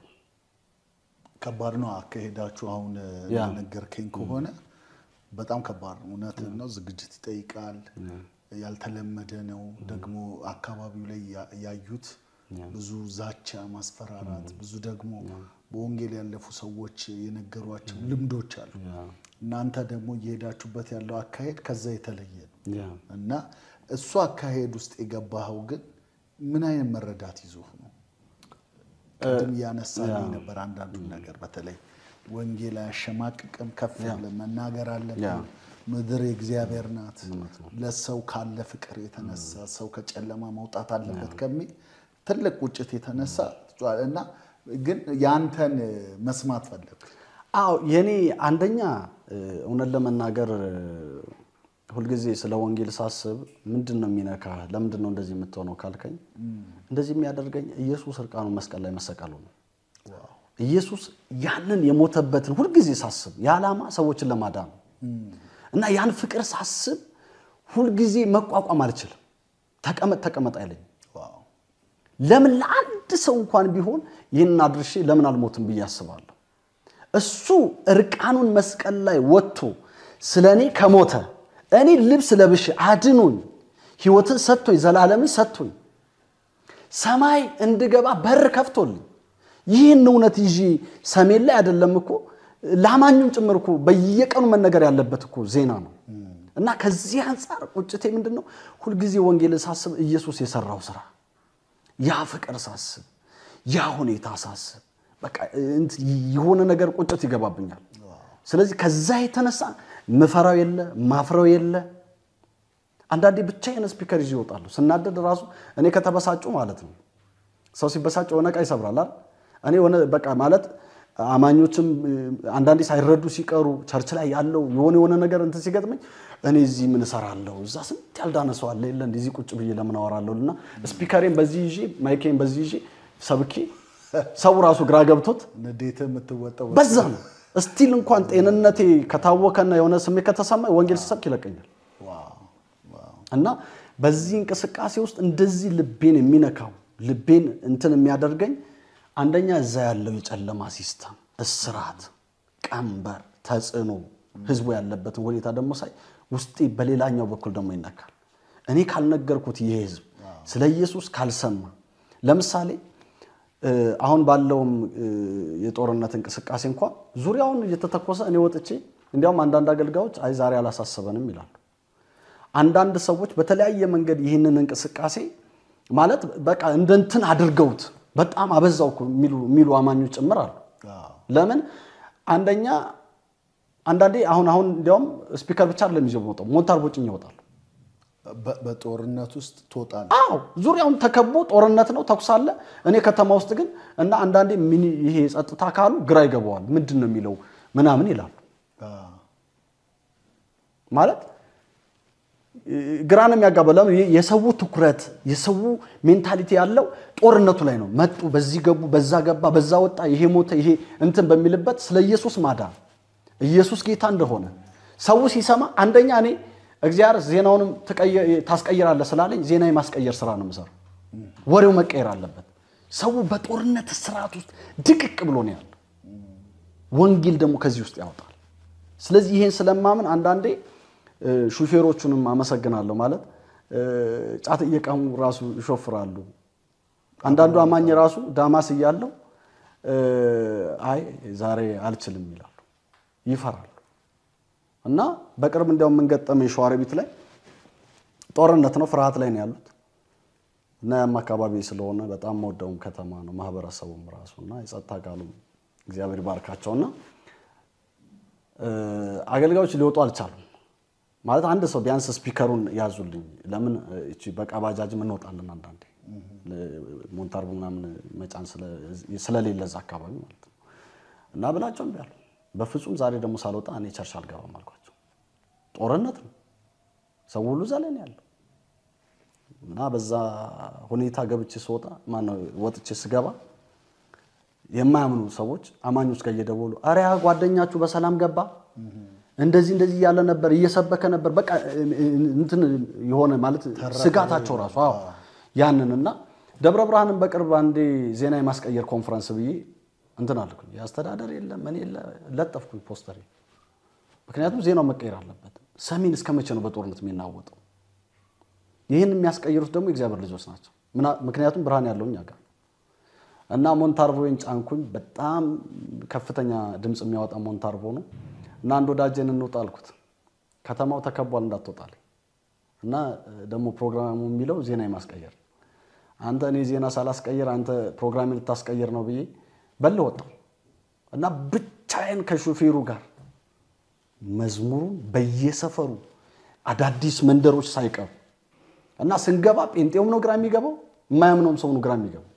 ከባድ ነው አከሄዳችሁ አሁን ነገርከኝ ከሆነ በጣም ከባድ ነው እውነት ነው ዝግጅት ይጠይቃል ያልተለመደ ነው ደግሞ አካባቢው ላይ ያዩት ብዙ ዛቻ ማስፈራራት ብዙ ደግሞ በወንጌል ያለፉ ሰዎች የነገሯቸው ልምዶች አሉ እናንተ ደግሞ እየሄዳችሁበት ያለው አካሄድ ከዛ የተለየ ነው እና እሱ አካሄድ ውስጥ የገባው ግን ምን አይነት መረዳት ይዞ ነው ቅድም ያነሳልኝ ነበር አንዳንዱ ነገር በተለይ ወንጌል አያሸማቅቅም ከፍ ያለ መናገር አለበት ምድር የእግዚአብሔር ናት ለሰው ካለ ፍቅር የተነሳ ሰው ከጨለማ መውጣት አለበት ከሚል ትልቅ ቁጭት የተነሳ እና ግን ያንተን መስማት ፈለክ አው የኔ አንደኛ እውነት ለመናገር ሁሉ ጊዜ ስለ ወንጌል ሳስብ ምንድነው የሚነካ ለምንድነው እንደዚህ የምትሆነው ካልከኝ እንደዚህ የሚያደርገኝ ኢየሱስ እርቃኑ መስቀል ላይ መሰቀሉ ነው ኢየሱስ ያንን የሞተበትን ሁሉ ጊዜ ሳስብ ያላማ ሰዎችን ለማዳን እና ያን ፍቅር ሳስብ ሁሉ ጊዜ መቋቋም አልችልም ተቀመጥ አይለኝ ለምን ለአንድ ሰው እንኳን ቢሆን ይሄን አድርሼ ለምን አልሞትም ብዬ አስባለሁ እሱ እርቃኑን መስቀል ላይ ወጥቶ ስለኔ ከሞተ እኔ ልብስ ለብሼ አድኖኝ ሕይወትን ሰጥቶኝ ዘላለምን ሰጥቶኝ ሰማይ እንድገባ በር ከፍቶልኝ ይህን እውነት ይዤ ሰሜን ላይ አይደለም እኮ ላማኙም ጭምር እኮ በየቀኑ መነገር ያለበት እኮ ዜና ነው እና ከዚህ አንፃር ቁጭቴ ምንድነው ሁሉ ጊዜ ወንጌልን ሳስብ ኢየሱስ የሰራው ስራ ያ ፍቅር ሳስብ ያ ሁኔታ ሳስብ በቃ የሆነ ነገር ቁጭት ይገባብኛል ስለዚህ ከዛ የተነሳ መፈራው የለ ማፍራው የለ አንዳንዴ ብቻዬን ስፒከር ይዤ እወጣለሁ ስናደድ ራሱ እኔ ከተበሳጩ ማለት ነው ሰው ሲበሳጭ ወነቃ ይሰብራል አይደል እኔ ወነ በቃ ማለት አማኞችም አንዳንዴ ሳይረዱ ሲቀሩ ቸርች ላይ ያለው የሆነ ነገር እንትን ሲገጥመኝ እኔ እዚህ ምን ሰራለሁ እዛ ስንት ያልዳነሰው አለ ይለ እንደዚህ ቁጭ ብዬ ለምን አወራለሁና ስፒከሬን በዚህ ይዤ ማይኬን በዚህ ይዤ ሰብኪ ሰው ራሱ ግራ ገብቶት ንዴተ የምትወጣው በዛ ነው ስቲል እንኳን ጤንነቴ ከታወከና የሆነ ስሜት ከተሰማኝ ወንጌል ሲሰብክ ይለቀኛል እና በዚህ እንቅስቃሴ ውስጥ እንደዚህ ልቤን የሚነካው ልቤን እንትን የሚያደርገኝ አንደኛ እዛ ያለው የጨለማ ሲስተም እስራት ቀንበር ተጽዕኖ ህዝቡ ያለበት ሁኔታ ደግሞ ሳይ ውስጤ በሌላኛው በኩል ደግሞ ይነካል እኔ ካልነገርኩት የህዝብ ስለ ኢየሱስ ካልሰማ ለምሳሌ አሁን ባለውም የጦርነት እንቅስቃሴ እንኳን ዙሪያውን እየተተኮሰ እኔ ወጥቼ እንዲያውም አንዳንድ አገልጋዮች አይ ዛሬ አላሳሰበንም ይላሉ አንዳንድ ሰዎች በተለያየ መንገድ ይህንን እንቅስቃሴ ማለት በቃ እንደንትን አድርገውት በጣም አበዛውኩ ሚሉ አማኞች ጭምራሉ ለምን አንደኛ አንዳንዴ አሁን እንዲያውም ስፒከር ብቻ አይደለም ይዘው ወጣው ሞንታርቦጭኝ ይወጣሉ በጦርነት ውስጥ ተወጣለ አዎ ዙሪያውን ተከቦ ጦርነት ነው ተኩሳለ እኔ ከተማ ውስጥ ግን እና አንዳንዴ ምን ይሄ ጸጥታ ካሉ ግራ ይገባዋል ምንድነው የሚለው ምናምን ይላሉ ማለት ግራንም ያጋበለም የሰው ትኩረት የሰው ሜንታሊቲ ያለው ጦርነቱ ላይ ነው መጡ በዚህ ገቡ በዛ ገባ በዛ ወጣ ይሄ ሞተ ይሄ እንትን በሚልበት ስለ ኢየሱስ ማዳን ኢየሱስ ጌታ እንደሆነ ሰው ሲሰማ አንደኛ እኔ እግዚአብሔር ዜናውንም ታስቀይራለህ ስላለኝ ዜና የማስቀየር ስራ ነው መስራት ወሬው መቀየር አለበት ሰው በጦርነት ስርዓት ውስጥ ድቅቅ ብሎ ነው ያለው ወንጌል ደግሞ ከዚህ ውስጥ ያወጣል ስለዚህ ይሄን ስለማምን አንዳንዴ ሹፌሮቹንም አመሰግናለሁ ማለት ጫት እየቃሙ ራሱ ይሾፍራሉ አንዳንዱ አማኝ ራሱ ዳማስ ይያለው አይ ዛሬ አልችልም ይላሉ ይፈራሉ እና በቅርብ እንዲያውም መንገጠመኝ ሸዋሮቢት ላይ ጦርነት ነው ፍርሃት ላይ ነው ያሉት እና ያም አካባቢ ስለሆነ በጣም ወደውም ከተማ ነው ማህበረሰቡም ራሱና የጸጥታ ቃሉ እግዚአብሔር ይባርካቸውና አገልጋዮች ሊወጡ አልቻሉም ማለት አንድ ሰው ቢያንስ ስፒከሩን ያዙልኝ ለምን እቺ በቃ ባጃጅ ምን ወጣለን አንዳንዴ ሞንታርቡ ምናምን መጫን ስለሌለዛ አካባቢ ማለት ነው እና ብላቸው እንዲያሉ በፍጹም ዛሬ ደግሞ ሳልወጣ እኔ ቸርች አልገባም አልኳቸው ጦርነት ነው ሰው ሁሉ ዘለን ያለው እና በዛ ሁኔታ ገብቼ ስወጣ ማነው ወጥቼ ስገባ የማያምኑ ሰዎች አማኞች ጋር እየደወሉ አሬ ጓደኛችሁ በሰላም ገባ እንደዚህ ያለ ነበር እየሰበከ ነበር በቃ እንትን የሆነ ማለት ስጋታቸው ራሱ አዎ ያንንና ደብረ ብርሃንን በቅርብ አንዴ ዜና የማስቀየር ኮንፈረንስ ብዬ እንትን አልኩኝ ያስተዳደር የለም ምን የለ ለጠፍኩኝ ፖስተር ምክንያቱም ዜናው መቀየር አለበት ሰሜን እስከመቼ ነው በጦርነት የሚናወጠው ይሄን የሚያስቀይሩት ደግሞ እግዚአብሔር ልጆች ናቸው ምክንያቱም ብርሃን ያለውኛ ጋር እና ሞንታርቮን ጫንኩኝ በጣም ከፍተኛ ድምጽ የሚያወጣ ሞንታርቮ ነው እና አንድ ወዳጄን እንውጣ አልኩት ከተማው ተከቧል እንዳትወጣል እና ደግሞ ፕሮግራሙ የሚለው ዜና የማስቀየር አንተ እኔ ዜና ሳላስቀየር አንተ ፕሮግራሙን ልታስቀየር ነው ብዬ በለወጣው እና ብቻዬን ከሹፌሩ ጋር መዝሙሩን በየሰፈሩ አዳዲስ መንደሮች ሳይቀር እና ስንገባ ጴንጤውም ነው ግራ የሚገባው የማያምነውም ሰው ነው ግራ የሚገባው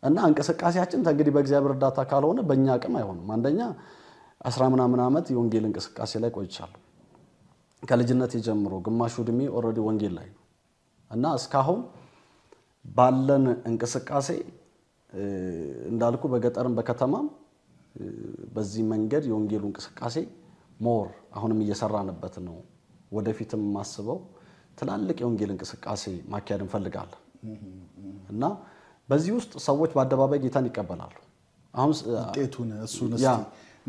እና እንቅስቃሴያችን እንግዲህ በእግዚአብሔር እርዳታ ካልሆነ በእኛ አቅም አይሆንም አንደኛ 10 ምናምን ዓመት የወንጌል እንቅስቃሴ ላይ ቆይቻለሁ ከልጅነት ጀምሮ ግማሹ እድሜ ኦሬዲ ወንጌል ላይ እና እስካሁን ባለን እንቅስቃሴ እንዳልኩ በገጠርም በከተማም በዚህ መንገድ የወንጌሉ እንቅስቃሴ ሞር አሁንም እየሰራንበት ነው ወደፊትም ማስበው ትላልቅ የወንጌል እንቅስቃሴ ማካሄድ እንፈልጋለን እና በዚህ ውስጥ ሰዎች በአደባባይ ጌታን ይቀበላሉ አሁን ውጤቱን እሱን እስቲ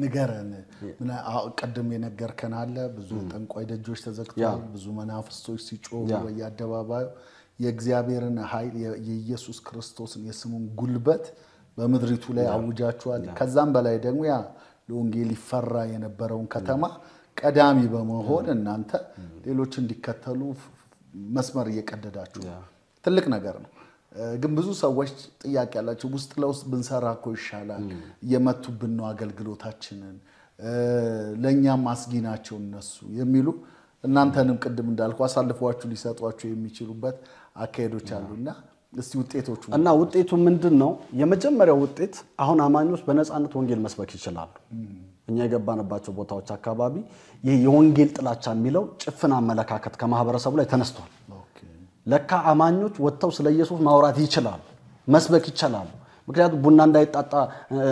ንገረን ቀደም የነገርከን አለ ብዙ ጠንቋይ ደጆች ተዘግተዋል ብዙ መናፍስቶች ሲጮሁ በየአደባባዩ የእግዚአብሔርን ኃይል የኢየሱስ ክርስቶስን የስሙን ጉልበት በመድሪቱ ላይ አውጃቸዋል ከዛም በላይ ደግሞ ያ ለወንጌል ይፈራ የነበረውን ከተማ ቀዳሚ በመሆን እናንተ ሌሎች እንዲከተሉ መስመር እየቀደዳችሁ ትልቅ ነገር ነው ግን ብዙ ሰዎች ጥያቄ ያላቸው ውስጥ ለውስጥ ብንሰራኮ ይሻላል የመቱብን ነው አገልግሎታችንን ለኛም አስጊናቸው እነሱ የሚሉ እናንተንም ቅድም እንዳልኩ አሳልፈዋችሁ ሊሰጧችሁ የሚችሉበት አካሄዶች አሉና እስቲ ውጤቶቹ እና ውጤቱ ምንድነው የመጀመሪያው ውጤት አሁን አማኞች በነፃነት ወንጌል መስበክ ይችላሉ እኛ የገባንባቸው ቦታዎች አካባቢ ይሄ የወንጌል ጥላቻ የሚለው ጭፍና አመለካከት ከማህበረሰቡ ላይ ተነስቷል ለካ አማኞች ወጥተው ስለ ኢየሱስ ማውራት ይችላሉ መስበክ ይችላሉ ምክንያቱም ቡና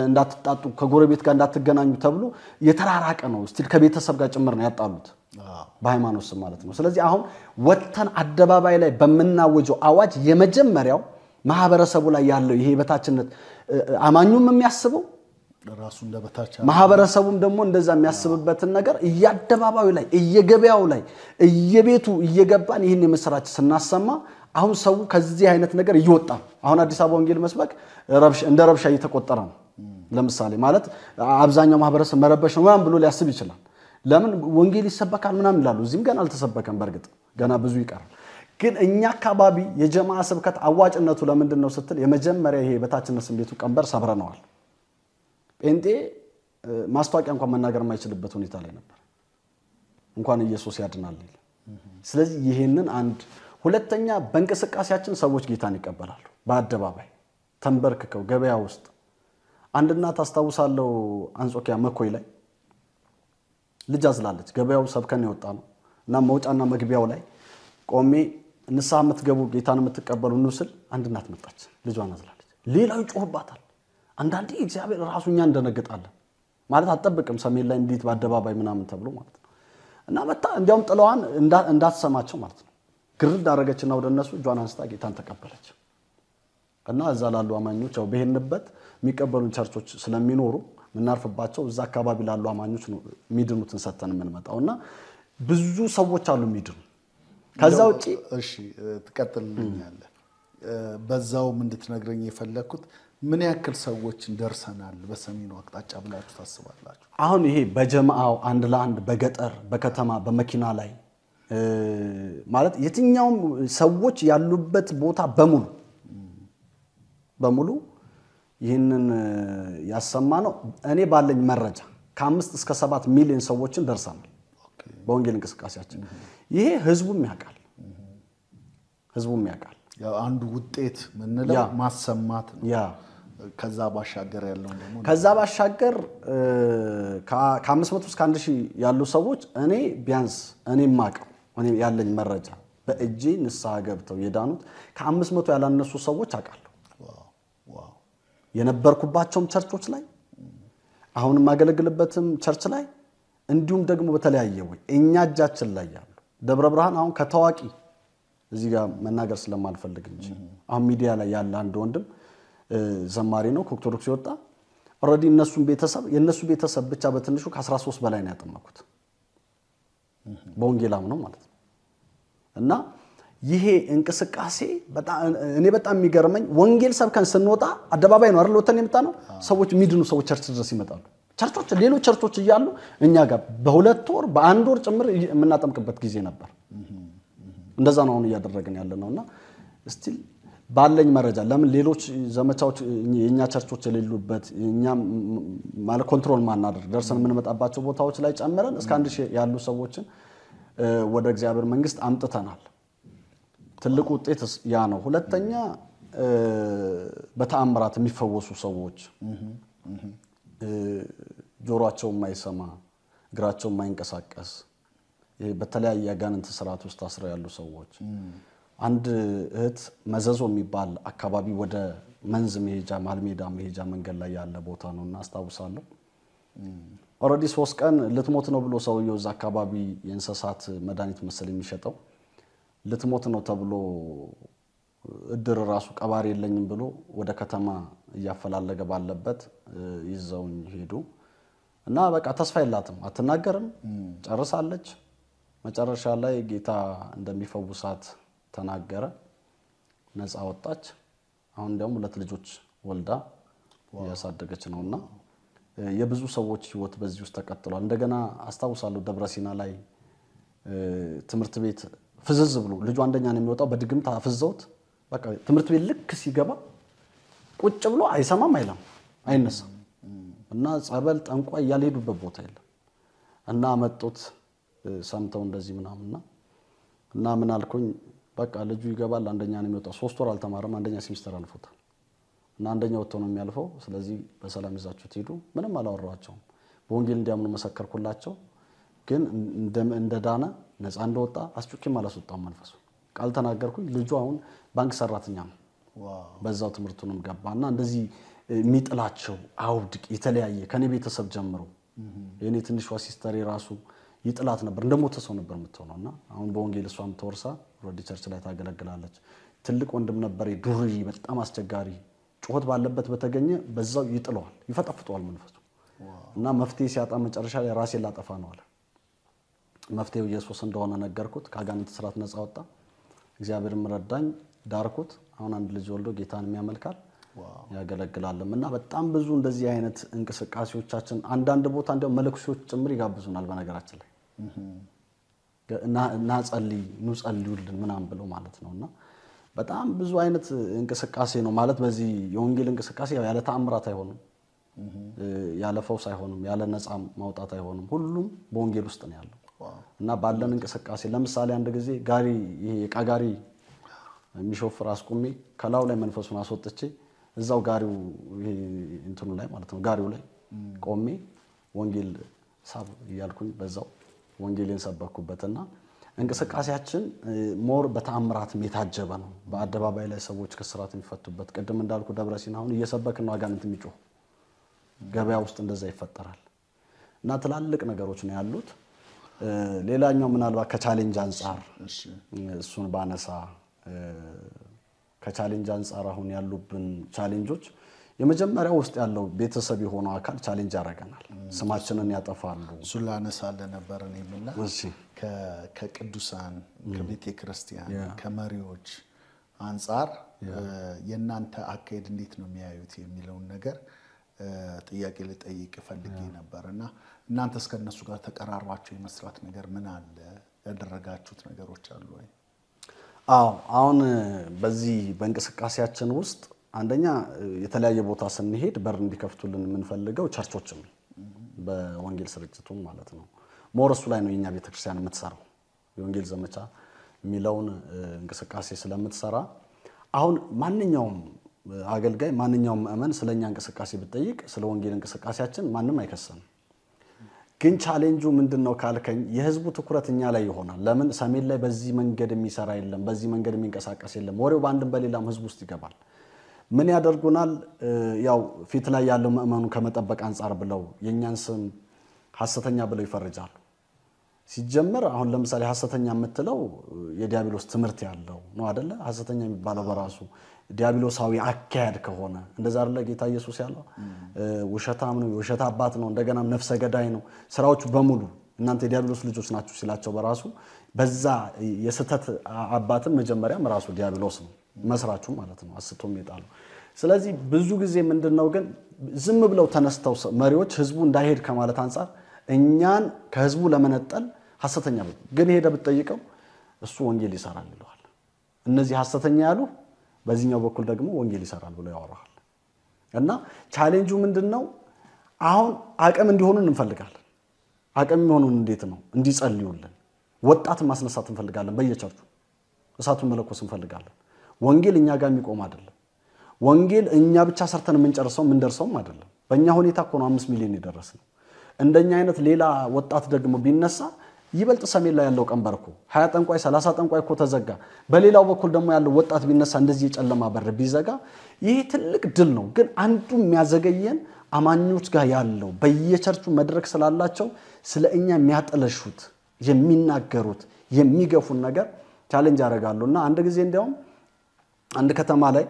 እንዳትጣጡ ከጎረቤት ጋር እንዳትገናኙ ተብሎ የተራራቀ ነው ስቲል ከቤተሰብ ጋር ጭምር ነው ያጣሉት በሃይማኖት ስም ማለት ነው ስለዚህ አሁን ወጥተን አደባባይ ላይ በመናወጀው አዋጅ የመጀመሪያው ማህበረሰቡ ላይ ያለው ይሄ በታችነት አማኙም የሚያስበው ራሱ እንደበታች ማህበረሰቡም ደግሞ እንደዛ የሚያስብበትን ነገር እያደባባዩ ላይ እየገበያው ላይ እየቤቱ እየገባን ይሄን የመስራች ስናሰማ አሁን ሰው ከዚህ አይነት ነገር ይወጣ አሁን አዲስ አበባ ወንጌል መስበክ እንደ ረብሻ እየተቆጠረ ነው ለምሳሌ ማለት አብዛኛው ማህበረሰብ መረበሽ ነው ማን ብሎ ሊያስብ ይችላል ለምን ወንጌል ይሰበካል ምናምን ይላሉ እዚህም ገና አልተሰበከም በርግጥ ገና ብዙ ይቀራል ግን እኛ አካባቢ የጀማዓ ስብከት አዋጭነቱ ለምንድን ነው ስትል የመጀመሪያ ይሄ በታችነት ስሜቱ ቀንበር ሰብረናል ጴንጤ ማስተዋቂያ እንኳን መናገር የማይችልበት ሁኔታ ላይ ነበር እንኳን ኢየሱስ ያድናል ስለዚህ ይሄንን አንድ ሁለተኛ በእንቅስቃሴያችን ሰዎች ጌታን ይቀበላሉ በአደባባይ ተንበርክከው ገበያ ውስጥ አንድ እናት አስተዋውሳለሁ አንጾኪያ መኮይ ላይ ልጅ አዝላለች ገበያው ሰብከን ይወጣ ነው እና መውጫና መግቢያው ላይ ቆሜ ንስሐ የምትገቡ ጌታን የምትቀበሉ ነው ስል አንድ እናት መጣች ልጇን አዝላለች ሌላው ይጮህባታል አንዳንዴ እግዚአብሔር ራሱኛ እንደነገጣለን ማለት አጠብቅም ሰሜን ላይ እንዴት በአደባባይ ምናምን ተብሎ ማለት ነው እና መጣ እንዲያውም ጥለዋን እንዳትሰማቸው ማለት ነው ግርድ አረጋችና ወደ እነሱ ጆን አንስታ ጌታን ተቀበለች እና እዛ ላሉ አማኞች ያው በሄንበት የሚቀበሉን ቸርቾች ስለሚኖሩ ምናርፍባቸው እዛ አካባቢ ላሉ አማኞች ነው ሚድኑትን ሰተን የምንመጣውና ብዙ ሰዎች አሉ ሚድኑ ከዛው እጪ እሺ ተቀጥልልኛለህ በዛው እንድትነግረኝ የፈለኩት ምን ያክል ሰዎች ደርሰናል በሰሜኑ አቅጣጫ ብላችሁ ታስባላችሁ አሁን ይሄ በጀማዓው አንድ ለአንድ በገጠር በከተማ በመኪና ላይ ማለት የትኛውም ሰዎች ያሉበት ቦታ በሙሉ ይሄንን ያሰማ ነው እኔ ባለኝ መረጃ ከ5 እስከ 7 ሚሊዮን ሰዎችን ደርሰናል በወንጌል እንቅስቃሴያችን ይሄ ህዝቡም ያውቃል ያው አንዱ ውጤት ምንለው ማሰማት ነው ያ ከዛ ባሻገር ያለው ደግሞ ከዛ ባሻገር ከ500 እስከ 1000 ያሉ ሰዎች እኔ ቢያንስ እኔ ማቀው እኔ ያለኝ መረጃ በእጄ ንስሐ ገብተው የዳኑት ከ500 ያላነሱ ሰዎች አውቃለሁ ዋው የነበርኩባቸው ቸርቾች ላይ አሁን ማገለግልበትም ቸርች ላይ እንዲሁም ደግሞ በተለያየ ወይ እኛ እጃችን ላይ ያሉ ደብረ ብርሃን አሁን ከታዋቂ እዚህ ጋር መናገር ስለማልፈልግ እንጂ አሁን ሚዲያ ላይ ያለ አንድ ወንድም ዘማሪ ነው ከኦርቶዶክስ ይወጣ ኦሬዲ የነሱ ቤተሰብ ብቻ በትንሹ ከ13 በላይ ነው ያጠመቁት በወንጌላም ነው ማለት ነው እና ይሄ እንቅስቃሴ እኔ በጣም የሚገርመኝ ወንጌል ሰብከን ስንወጣ አደባባይ ነው አይደል ወተን የምጣነው ሰዎች ሚድኑ ሰዎች ቸርች ድረስ ይመጣሉ ቸርቾች ሌሎች ቸርቾች ይያሉ እኛ ጋር በሁለት ወር በአንድ ወር ጭምር የምናጠምቅበት ጊዜ ነበር እንደዛ ነው እያደረግን ያለነውና ስቲል ባለኝ መረጃ ለምን ሌሎች ዘመቻዎች የኛ ቸርቾች የሌሉበት እኛ ማለት ኮንትሮል ማናደርግ ደርሰን የምንመጣባቸው ቦታዎች ላይ ጨምረን እስከ 1000 ያሉ ሰዎችን ወደ እግዚአብሔር መንግስት አምጥተናል ትልቁ ውጤት ያ ነው ሁለተኛ በተአምራት የሚፈወሱ ሰዎች ጆሮአቸው የማይሰማ እግራቸው የማይንቀሳቀስ በተለያየ ያጋንንት ስርዓት ውስጥ ታስረው ያሉ ሰዎች አንድ እህት መዘዞ የሚባል አካባቢ ወደ መንዝ መሄጃ ማልሜዳ መሄጃ መንገድ ላይ ያለ ቦታ ነውና አስታውሳለሁ። ኦሬዲ 3 ቀን ልትሞት ነው ብሎ ሰውየው እዛ አካባቢ የእንስሳት መድኃኒት መሰል የሚሸጠው ልትሞት ነው ተብሎ እድር ራሱ ቀባሪ የለኝም ብሎ ወደ ከተማ እያፈላለገ ባለበት ይዘውኝ ሄዱ እና በቃ ተስፋ የላትም አትናገርም ጨርሳለች። መጨረሻ ላይ ጌታ እንደሚፈውሳት ተናገረ። ነፃ ወጣች። አሁን ደግሞ 2 ልጆች ወልዳ ያሳደገች ነውና የብዙ ሰዎች ህይወት በዚህ ውስጥ ተቀጥሏል። እንደገና አስታውሳለሁ ደብረሲና ላይ ትምህርት ቤት ፍዝዝ ብሎ ልጁ አንደኛ ነው የሚወጣው በድግምት አፍዘውት በቃ ትምህርት ቤት ልክ ሲገባ ቁጭ ብሎ አይሰማም አይነሳም እና ጸበል ጠንቋይ ያልሄዱበት ቦታ የለም እና መጥቶት ሰምተው እንደዚህ ምናምንና እና ምን አልኩኝ በቃ ልጁ ይገባል አንደኛ ነው የሚወጣው 3 ወር አልተማረም አንደኛ ሴሚስተር አልፎታል እና አንደኛ ወጥቶ ነው የሚያልፈው ስለዚህ በሰላም ይዛችሁት ሄዱ ምንም አላወራቸውም በወንጌል እንዲያምኑ መሰከርኩላቸው ግን እንደዳነ ነፃ እንደወጣ አስጩኪም አላስወጣም መንፈሱ ቃል ተናገርኩኝ ልጁ አሁን ባንክ ሰራተኛ ነው በዛው ትምህርቱንም ገባና እንደዚህ የሚጥላቸው አውድቅ የተለያየ ከኔ ቤተሰብ ጀምሮ የኔ ትንሿ ሲስተር ራሱ ይጥላት ነበር እንደሞተ ሰው ነበር የምትሆነውና አሁን በወንጌል እሷም ተወርሳ ሮዲ ቸርች ላይ ታገለግላለች። ትልቅ ወንድም ነበር ዱርይ በጣም አስቸጋሪ ጩኸት ባለበት በተገኘ በዛው ይጥለዋል ይፈጠፍጠዋል መንፈሱ እና መፍትሄ ሲያጣ መጨረሻ ላይ ራሴ ላጠፋ ነው አለ። መፍትሄው ኢየሱስ እንደሆነ ነገርኩት ከአጋንንት ስራት ነፃ ወጣ። እግዚአብሔርም ረዳኝ ዳርኩት። አሁን አንድ ልጅ ወልዶ ጌታን የሚያመልካል ያገለግላልም እና በጣም ብዙ እንደዚህ አይነት እንቅስቃሴዎቻችን አንዳንድ ቦታ እንደው መልእክቶች ጭምር ይጋብዙናል በነገራችን ላይ እና ጸልዩልን ምናምን ብለው ማለት ነውና በጣም ብዙ አይነት እንቅስቃሴ ነው ማለት በዚህ የወንጌል እንቅስቃሴ ያለ ተአምራት አይሆንም ያለ ፈውስ አይሆንም ያለ ነፃ ማውጣት አይሆንም ሁሉም በወንጌል ውስጥ ነው ያለው እና ባለን እንቅስቃሴ ለምሳሌ አንድ ጊዜ ጋሪ ይሄ ቃጋሪ የሚሾፍር አስቆሜ ከላው ላይ መንፈሱን አስወጥቼ እዛው ጋሪው ይሄ እንትኑ ላይ ማለት ነው ጋሪው ላይ ቆሜ ወንጌል ሳብ ይያልኩኝ በዛው ወንጌልን ሰበኩበትና እንቅስቃሴያችን ሞር በተአምራት የታጀበ ነው። በአደባባይ ላይ ሰዎች ከስራት የሚፈቱበት ቀደም እንዳልኩ ደብረሲና አሁን እየሰበክን ነው አጋንንት የሚጮህ ገበያ ውስጥ እንደዛ ይፈጠራል እና ትላልቅ ነገሮች ነው ያሉት። ሌላኛው ምናልባት ከቻሌንጅ አንፃር እሱን ባነሳ ከቻሌንጅ አንፃር አሁን ያሉብን ቻሌንጆች የመጀመሪያው ውስጥ ያለው ቤተሰብ የሆነው አካል ቻሌንጅ ያደርገናል ስማችንን ያጠፋሉ ሱላነሳለ ነበር እኔምና ከቅዱሳን ከቤተ ክርስቲያን ከመሪዎች አንፃር የናንተ አካሄድ እንዴት ነው የሚያዩት የሚለውን ነገር ጥያቄ ልጠይቅ ፈልጌ ነበርና እናንተ እስከነሱ ጋር ተቀራርባችሁ የመስራት ነገር ምን አለ ያደረጋችሁት ነገሮች አሉ ወይ? አሁን በዚህ በእንቅስቃሴያችን ውስጥ አንደኛ የተለያየ ቦታ ስንሄድ በር እንዲከፍቱልን የምንፈልገው ቸርቾችም በወንጌል ስርጭቱም ማለት ነው ሞረሱ ላይ ነው የኛ ቤተክርስቲያን የምትሰራው የወንጌል ዘመቻ የሚለውን እንቅስቃሴ ስለምትሰራ አሁን ማንኛውም አገልጋይ ማንኛውም ምእመን ስለኛ እንቅስቃሴ ብትጠይቅ ስለ ወንጌል እንቅስቃሴያችን ማንንም አይከሰንም። ግን ቻሌንጁ ምንድነው ካልከኝ የህዝቡ ትኩረት እኛ ላይ ይሆናል። ለምን ሰሜን ላይ በዚህ መንገድ የሚሰራ የለም በዚህ መንገድ የሚንቀሳቀስ የለም ወሬው በአንድም በሌላም ህዝብ ውስጥ ይገባል። ምን ያደርጉናል ያው ፊት ላይ ያለው ምእመኑ ከመጠበቅ አንፃር ብለው የኛን ስም ሐሰተኛ ብለው ይፈርጃሉ። ሲጀመር አሁን ለምሳሌ ሐሰተኛ የምትለው የዲያብሎስ ትምህርት ያለው ነው አይደለ? ሐሰተኛ የሚባለው በራሱ ዲያብሎሳዊ አካሄድ ከሆነ እንደዛ አይደለ ጌታ ኢየሱስ ያለው ውሸታም ነው ውሸታ አባት ነው እንደገናም ነፍሰ ገዳይ ነው ስራዎቹ በሙሉ እናንተ የዲያብሎስ ልጆች ናችሁ ሲላቸው በራሱ በዛ የስተት አባትን መጀመሪያም ራሱ ዲያብሎስ ነው መስራቹ ማለት ነው አስቶም ይጣሉ። ስለዚህ ብዙ ጊዜ ምንድነው ግን ዝም ብለው ተነስተው መሪዎች ህዝቡ እንዳይሄድ ከማለት አንፃር እኛን ከህዝቡ ለመነጠል ሐሰተኛ ግን ሄደ ብትጠይቀው እሱ ወንጌል ይሰራል ይለዋል። እነዚህ ሐሰተኛ ያሉ በዚህኛው በኩል ደግሞ ወንጌል ይሰራል ብለው ያወራል። እና ቻሌንጁ ምንድነው አሁን አቅም እንዲሆኑን እንፈልጋለን። አቅም የሚሆኑን እንዴት ነው እንዲጸልዩልን ወጣት ማስነሳት እንፈልጋለን በየቸርቹ እሳቱን መለኮስ እንፈልጋለን። ወንጌል እኛ ጋር የሚቆም አይደለም። ወንጌል እኛ ብቻ ሰርተን የምንጨርሰው ምንደርሰውም አይደለም። በእኛ ሁኔታ እኮ ነው 5 ሚሊዮን ይደረስነው። እንደኛ አይነት ሌላ ወጣት ደግሞ ቢነሳ ይበልጥ ሰሜን ላይ ያለው ቀንበርኩ 20 ጠንቋይ 30 ጠንቋይ እኮ ተዘጋ በሌላው በኩል ደግሞ ያለው ወጣት ቢነሳ እንደዚህ የጨለማ በር ቢዘጋ ይሄ ትልቅ ድል ነው ግን አንዱ የሚያዘገየን አማኞች ጋር ያለው በየቸርቹ መድረክ ስላላቸው ስለኛ የሚያጠለሹት የሚናገሩት የሚገፉን ነገር ቻሌንጅ ያደርጋሉና አንድ ጊዜ እንዲያውም አንድ ከተማ ላይ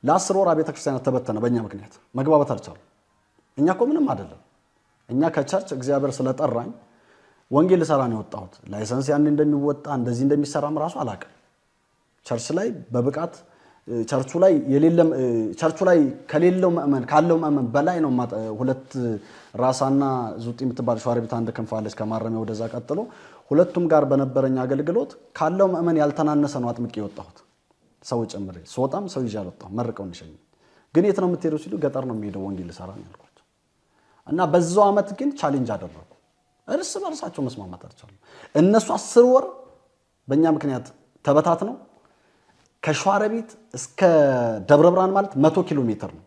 ለ10 ወር ቤተ ክርስቲያናት ተበተነ በእኛ ምክንያት መግባባት አልቻሉ እኛ እኮ ምንም አይደለም እኛ ከቸርች እግዚአብሔር ስለጠራኝ ወንጌል ሰራ ነው የወጣሁት ላይሰንስ ያን እንደሚወጣ እንደዚህ እንደሚሰራም ራሱ አላቀም ቸርች ላይ በብቃት ቸርቹ ላይ የሌለም ቸርቹ ላይ ከሌለው ማመን ካለው ማመን በላይ ነው ሁለት ራሳና ዙጥ የምትባል ሸዋረቢት አንድ ከንፋለች ከማረሚያ ወደዛ ቀጥሎ ሁለቱም ጋር በነበረኝ አገልግሎት ካለው ማመን ያልተናነሰ ነው አጥምቄ የወጣሁት ሰው ጨምሬ ሶጣም ሰው ይዣ ወጣሁ መርቀው እንሸኝ ግን የት ነው የምትሄደው ሲሉ ገጠር ነው የሚሄደው ወንጌል ሰራ ነው ያልኳቸው እና በዛው አመት ግን ቻሌንጅ አደረኩ እርስ በርሳቸው መስማማት አልቻሉ እነሱ 10 ወር በእኛ ምክንያት ተበታት ነው ከሸዋረቢት እስከ ደብረ ብርሃን ማለት 100 ኪሎ ሜትር ነው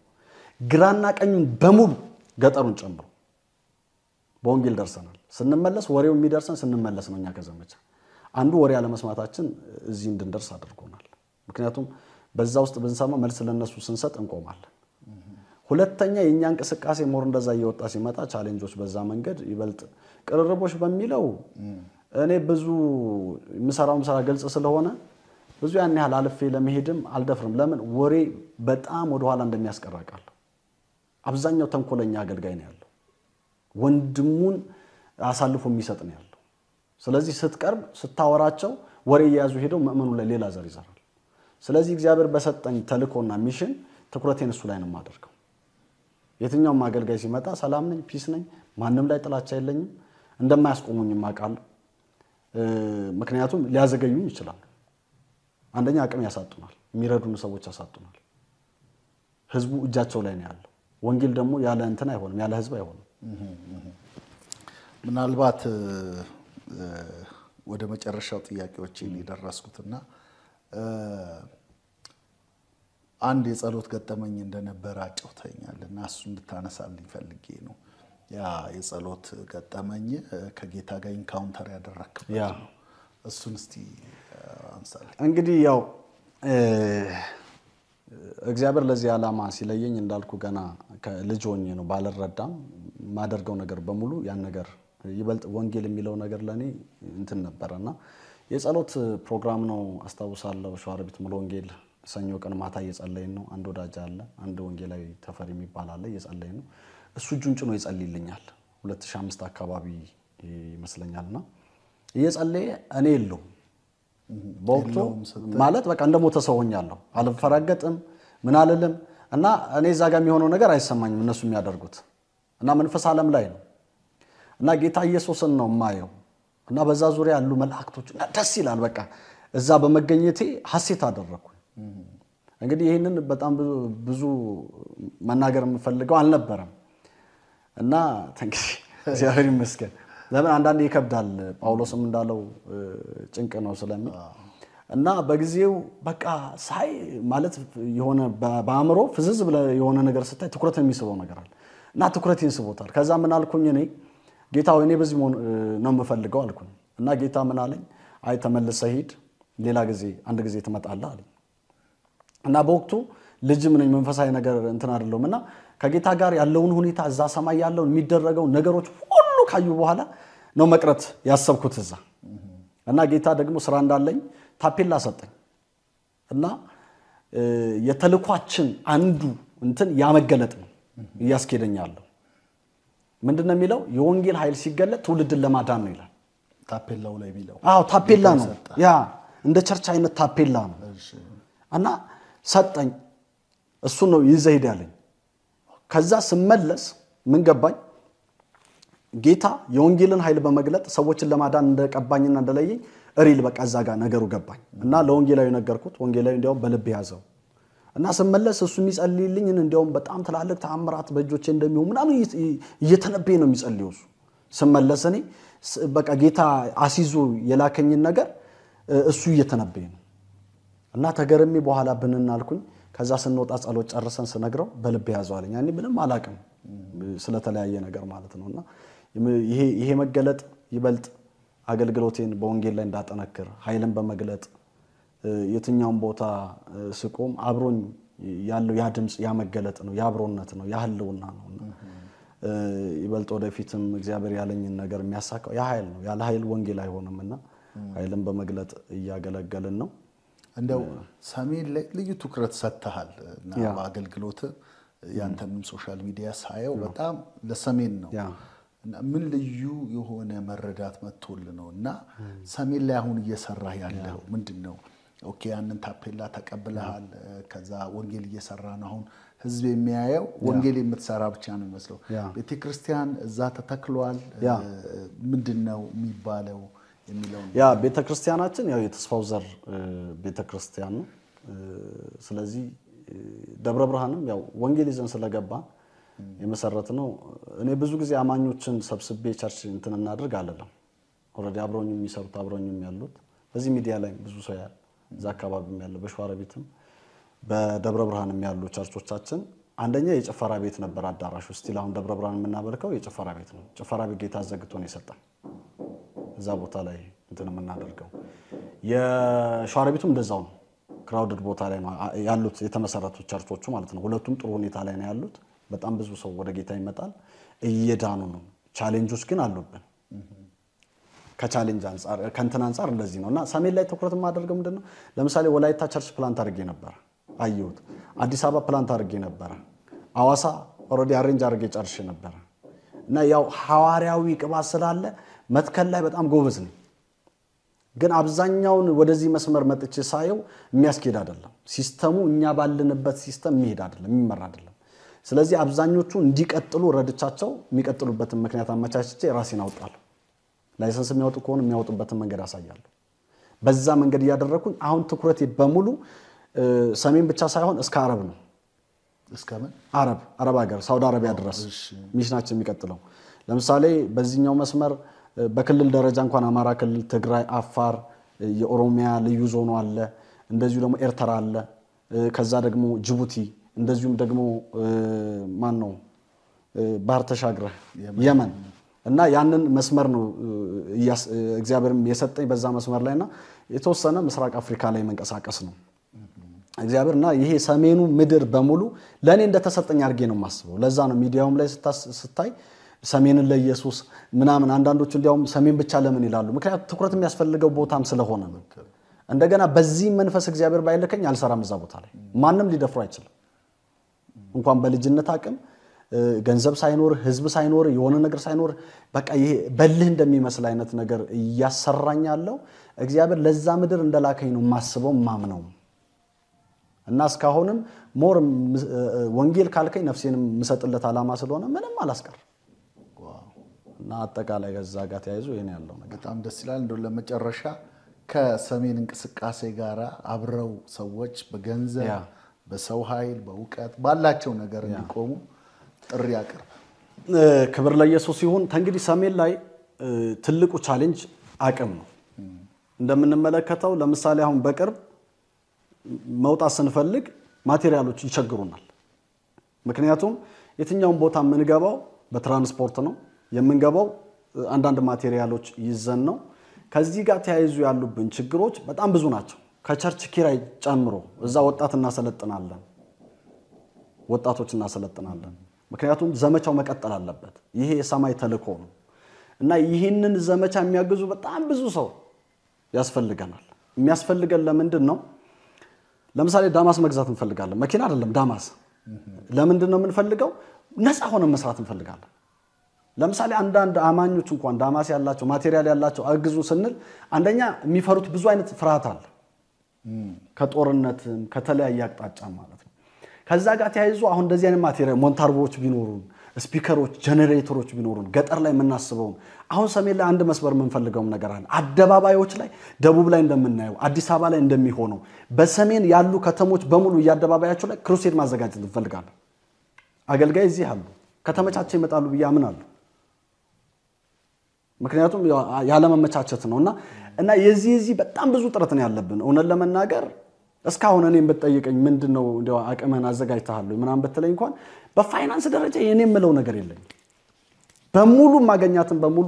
ግራና ቀኙን በሙሉ ገጠሩን ጨምሮ በወንጌል ደርሰናል ስንመለስ ወሬው የሚደርሰን ስንመለስ ነው እኛ ከዘመቻ አንዱ ወሬ ያለ መስማታችን እዚህ እንድንደርስ አድርጎናል ምክንያቱም በዛ ውስጥ ብንሰማ መልስ ለነሱ ስንሰጥ እንቆማለን ሁለተኛ የኛ እንቅስቃሴ ሞር እንደዛ እየወጣ ሲመጣ ቻሌንጆች በዛ መንገድ ይበልጥ ቅርርቦች በሚለው እኔ ብዙ ምሰራው ግልጽ ስለሆነ ብዙ ያን ያህል አልፌ ለመሄድም አልደፍርም ለምን ወሬ በጣም ወደ ኋላ እንደሚያስቀራቃል አብዛኛው ተንኮለኛ አገልጋይ ነው ያለው ወንድሙን አሳልፎ የሚሰጥ ነው ያለው ስለዚህ ስትቀርብ ስታወራቸው ወሬ ያዙ ሄደው ማመኑ ላይ ሌላ ዘር ይዘራል ስለዚህ እግዚአብሔር በሰጠኝ ተልኮና ሚሽን ትኩረቴን እሱ ላይ ነው ማደርገው የትኛውም አገልጋይ ሲመጣ ሰላም ነኝ ፒስ ነኝ ማንንም ላይ ጥላቻ የለኝም እንደማያስቆሙኝም አውቃለሁ ምክንያቱም ሊያዘገዩኝ ይችላል አንደኛ አቅም ያሳጡናል የሚረዱን ሰዎች ያሳጡናል ህዝቡ እጃቸው ላይ ነው ያለው ወንጌል ደግሞ ያለ እንትን አይሆንም ያለ ህዝብ አይሆንም ምናልባት ወደ መጨረሻው ጥያቄዎች እየደረስኩትና አንድ የጸሎት ገጠመኝ እንደነበረ አጫውተኛልና እሱ እንድታነሳልኝ ፈልጌ ነው ያ የጸሎት ገጠመኝ ከጌታ ጋር ኢንካውንተር ያደረክበት ነው እሱን እስቲ አንሳል እንግዲህ ያው እግዚአብሔር ለዚህ ዓላማ ሲለየኝ እንዳልኩ ገና ከልጅ ሆኜ ነው ባልረዳም ማደርገው ነገር በሙሉ ያን ነገር ይበልጥ ወንጌል የሚለው ነገር ለኔ እንትን ነበርና የጸሎት ፕሮግራም ነው አስተዋውሳለሁ ሸዋረቢት ሙሉ ወንጌል ሰኞ ቀን ማታ እየጸለይን ነው አንድ ወዳጅ አለ አንድ ወንጌላዊ ተፈሪ የሚባል አለ እየጸለይን ነው እሱ ጁንጭኖ ይጸልይልኛል 2005 አካባቢ ይመስለኛልና እየጸለየ እኔ የለው በወቅቱ ማለት በቃ እንደሞተ ሰው ሆኛለሁ አልፈራገጥም ምን አልልም እና እኔ እዛ ጋር የሚሆነው ነገር አይሰማኝም እነሱ የሚያደርጉት እና መንፈስ ዓለም ላይ ነው እና ጌታ ኢየሱስን ነው ማየው እና በዛ ዙሪያ ያሉ መላእክቶች እና ደስ ይላል በቃ እዛ በመገኘቴ ሐሴት አደረኩ እንግዲህ ይሄንን በጣም ብዙ መናገር የምፈልገው አልነበረም እና እንግዲህ እግዚአብሔር ይመስገን ለምን አንዳንዴ ይከብዳል ጳውሎስም እንዳለው ጭንቅ ነው ስለሚል እና በጊዜው በቃ ሳይ ማለት የሆነ በአእምሮ ፍዝዝ ብለ የሆነ ነገር ስታይ ትኩረት የሚስበው ነገር አለ እና ትኩረቴን ስቦታል ከዛ ምን አልኩኝ እኔ ጌታው እኔ በዚህ ነው የምፈልገው አልኩኝ እና ጌታ ምን አለኝ አይ ተመለሰ ሂድ ሌላ ጊዜ አንድ ጊዜ ትመጣለህ አለኝ እና በወቅቱ ልጅም ነኝ መንፈሳዊ ነገር እንትን አይደለምና ከጌታ ጋር ያለውን ሁኔታ እዛ ሰማይ ያለው የሚደረገው ነገሮች ሁሉ ካዩ በኋላ ነው መቅረት ያሰብኩት እዛ እና ጌታ ደግሞ ስራ እንዳለኝ ታፔላ ሰጠኝ እና የተልኳችን አንዱ እንትን ያመገለጥ ነው ያስኬደኛል ምንድነው የሚለው የወንጌል ኃይል ሲገለጥ ትውልድን ለማዳን ነው ይላል ታፔላው ላይ ቢለው አዎ ታፔላ ነው ያ እንደ ቸርች አይነት ታፔላ ነው እና ሰጠኝ እሱ ነው ይዘህ ሄዳለኝ ከዛ ስመለስ ምን ገባኝ ጌታ የወንጌልን ኃይል በመግለጥ ሰዎችን ለማዳን እንደቀባኝና እንደለየኝ ሪል በቃ እዛ ጋር ነገሩ ገባኝ እና ለወንጌላዊ ነገርኩት ወንጌላዊ እንዲያው በልብ ያዘው እና ስመለስ እሱ የሚጸልይልኝ እንዲያው በጣም ተላልቅ ተአምራት በእጆቼ እንደሚሆን ምናምን እየተነበየ ነው የሚጸልየው እሱ ስመለስ እኔ በቃ ጌታ አሲዞ የላከኝ ነገር እሱ እየተነበየ ነው እና ተገረሜ በኋላ ብንናልኩኝ ከዛ ስንወጣ ጸሎት ጨርሰን ስነግረው በልብ ያዘው አለኝ ያኔ ምንም አላቀም ስለተለያየ ነገር ማለት ነውና ይሄ መገለጥ ይበልጥ አገልግሎቴን በወንጌል ላይ እንዳጠነክር ኃይልን በመግለጥ የትኛውን ቦታ ስቆም አብሮኝ ያለው ያ ድምጽ ያ መገለጥ ነው ያ አብሮነት ነው ያ ህልውና ነውና ይበልጥ ወደፊትም እግዚአብሔር ያለኝን ነገር የሚያሳካው ያ ኃይል ነው ያለ ኃይል ወንጌል አይሆንምና ኃይልን በመግለጥ እያገለገልን ነው እንደው ሰሜን ላይ ልዩ ትኩረት ሰጥተሃል እና በአገልግሎት ያንተንም ሶሻል ሚዲያ ሳየው በጣም ለሰሜን ነው እና ምን ልዩ የሆነ መረዳት መጥቶል ነውና ሰሜን ላይ አሁን እየሰራህ ያለው ምንድነው ኦኬ ያንን ታፔላ ተቀብለሃል ከዛ ወንጌል እየሰራ ነው አሁን ህዝብ የሚያየው ወንጌል የምትሰራ ብቻ ነው መስለው ቤተክርስቲያን እዛ ተተክሏል ምንድነው የሚባለው የሚለው ያ ቤተክርስቲያናችን ያው የተስፋው ዘር ቤተክርስቲያን ነው ስለዚህ ደብረ ብርሃንም ያው ወንጌል ይዘን ስለገባ የመሰረት ነው እኔ ብዙ ጊዜ አማኞችን ሰብስቤ ቸርች እንትን እናድርግ አይደለም ኦሬዲ አብሮኝ የሚሰሩት አብሮኝም ያሉት በዚህ ሚዲያ ላይ ብዙ ሰው ያለ እዛ አካባቢም ያለ በሸዋሮቢትም በደብረ ብርሃንም ያሉ ቸርቾቻችን አንደኛ የጭፈራ ቤት ነበር አዳራሽ ውስጥ ይላል ደብረ ብርሃን የምናበርከው የጭፈራ ቤት ነው ጭፈራ ቤት ጌታ ዘግቶ ነው የሰጠን እዛ ቦታ ላይ እንትን የምናደርገው የሸዋሮቢቱም እንደዛው ነው ክራውድድ ቦታ ላይ ያሉት የተመሰረቱ ቸርቾቹ ማለት ነው ሁለቱም ጥሩ ሁኔታ ላይ ነው ያሉት በጣም ብዙ ሰው ወደ ጌታ ይመጣል እየዳኑ ነው ቻሌንጆች ግን አሉብን ከቻሌንጅ አንፃር ከንተና አንፃር እንደዚህ ነውና ሰሜን ላይ ትኩረት ማድረግም ምንድነው ለምሳሌ ወላይታ ቸርች ፕላንት አድርጌ ነበር አየሁት አዲስ አበባ ፕላንት አድርጌ ነበር አዋሳ ኦሬዲ አሬንጅ አድርጌ ጨርሼ ነበር እና ያው ሐዋርያዊ ቅባት ስላለ መትከል ላይ በጣም ጎበዝ ነኝ ግን አብዛኛውን ወደዚህ መስመር መጥቼ ሳየው የሚያስኬድ አይደለም ሲስተሙ እኛ ባልንበት ሲስተም የሚሄድ አይደለም የሚመራ አይደለም ስለዚህ አብዛኞቹ እንዲቀጥሉ ረድቻቸው የሚቀጥሉበትን ምክንያት አመቻችቼ ራሴን አውጣለሁ ላይሰንስ የሚያወጡ ከሆነ የሚያወጡበትን መንገድ አሳያለሁ በዛ መንገድ ያደረኩኝ አሁን ትኩረቴ በሙሉ ሰሜን ብቻ ሳይሆን እስከ አረብ ነው እስከምን አረብ ሀገር ሳውዲ አረቢያ ድረስ ሚሽናችን የሚቀጥለው ለምሳሌ በዚህኛው መስመር በክልል ደረጃ እንኳን አማራ ክልል ትግራይ አፋር የኦሮሚያ ልዩ ዞን አለ እንደዚሁ ደግሞ ኤርትራ አለ ከዛ ደግሞ ጅቡቲ እንደዚሁም ደግሞ ማን ነው ባህር ተሻግረ የመን እና ያንን መስመር ነው እግዚአብሔርም የሰጠኝ በዛ መስመር ላይና የተወሰነ ምስራቅ አፍሪካ ላይ መንቀሳቀስ ነው እግዚአብሔርና ይሄ ሰሜኑ ምድር በሙሉ ለኔ እንደተሰጠኝ አርጌ ነው ማስበው ለዛ ነው ሚዲያውም ላይ ስታይ ሰሜንን ለኢየሱስ ምናምን አንዳንዶቹ እንዲያውም ሰሜን ብቻ ለምን ይላሉ ምክንያቱም ትኩረት የሚያስፈልገው ቦታም ስለሆነ ነው እንደገና በዚህ መንፈስ እግዚአብሔር ባይልከኝ አልሰራም እዛ ቦታ ላይ ማንንም ሊደፍሩ አይችልም እንኳን በልጅነት አቅም ገንዘብ ሳይኖር ህዝብ ሳይኖር የሆነ ነገር ሳይኖር በቃ ይሄ በልህ እንደሚመስል አይነት ነገር ያሰራኛለው እግዚአብሔር ለዛ ምድር እንደላከኝ ነው ማስበው ማምነው እና እስካሁንም ሞር ወንጌል ካልከኝ ነፍሴንም መሰጥለት አላማ ስለሆነ ምንም አላስቀር እና አጠቃላይ ገዛ ጋር ተያይዞ ይሄን ያለው ነገር በጣም ደስ ይላል እንደው ለመጨረሻ ከሰሜን እንቅስቃሴ ጋራ አብረው ሰዎች በገንዘብ በሰው ኃይል በእውቀት ባላቸው ነገር እንዲቆሙ ጥሪ ያቀርብ ክብር ለኢየሱስ ይሁን እንግዲህ ሰሜን ላይ ትልቁ ቻሌንጅ አቅም ነው እንደምንመለከተው ለምሳሌ አሁን በቅርብ መውጣት ስንፈልግ ማቴሪያሎች ይቸግሩናል ምክንያቱም የትኛውን ቦታ የምንገባው በትራንስፖርት ነው የምንገባው አንዳንድ ማቴሪያሎች ይዘን ነው ከዚህ ጋር ተያይዙ ያሉብን ችግሮች በጣም ብዙ ናቸው ከቸርች ኪራይ ጨምሮ እዛ ወጣቶች እናሰለጥናለን ምክንያቱም ዘመቻው መቀጠል አለበት ይሄ የሰማይ ተልእኮ ነው እና ይሄንን ዘመቻ የሚያግዙ በጣም ብዙ ሰው ያስፈልገናል የሚያስፈልገን ለምንድነው ለምሳሌ ዳማስ መግዛት እንፈልጋለን መኪና አይደለም ዳማስ ለምንድነው የምንፈልገው ነፃ ሆነ መስራት እንፈልጋለን ለምሳሌ አንዳንድ አማኞች እንኳን ዳማስ ያላቸው ማቴሪያል ያላቸው አግዙ ስንል አንደኛ የሚፈሩት ብዙ አይነት ፍርሃት አለ ከጦርነትም ከተለያየ አቅጣጫ ማለት ነው ከዛ ጋር ተያይዞ አሁን እንደዚህ አይነት ማቴሪያል ሞንታርቦች ቢኖሩን ስፒከሮች ጀነሬተሮች ቢኖሩን ገጠር ላይ የምናስበው አሁን ሰሜን ላይ አንድ መስበር የምንፈልገው ነገር አለ አደባባዮች ላይ ደቡብ ላይ እንደምናየው አዲስ አበባ ላይ እንደሚሆነው በሰሜን ያሉ ከተሞች በሙሉ ያደባባያቸው ላይ ክሩሴድ ማዘጋጀት እንፈልጋለን አገልጋይ እዚህ አሉ ከተመቻቸው ይመጣሉ በያምናሉ ምክንያቱም ያለ መመቻቸት ነውና እና የዚህ በጣም ብዙ ጥረት ነው ያለብን እውነት ለመናገር እስካሁን እኔም በተጠይቀኝ ምንድነው እንደው አቅመን አዘጋጅተሃል ምናምን በተለይ እንኳን በፋይናንስ ደረጃ የኔም ምለው ነገር የለኝ በሙሉ ማገኛትን በሙሉ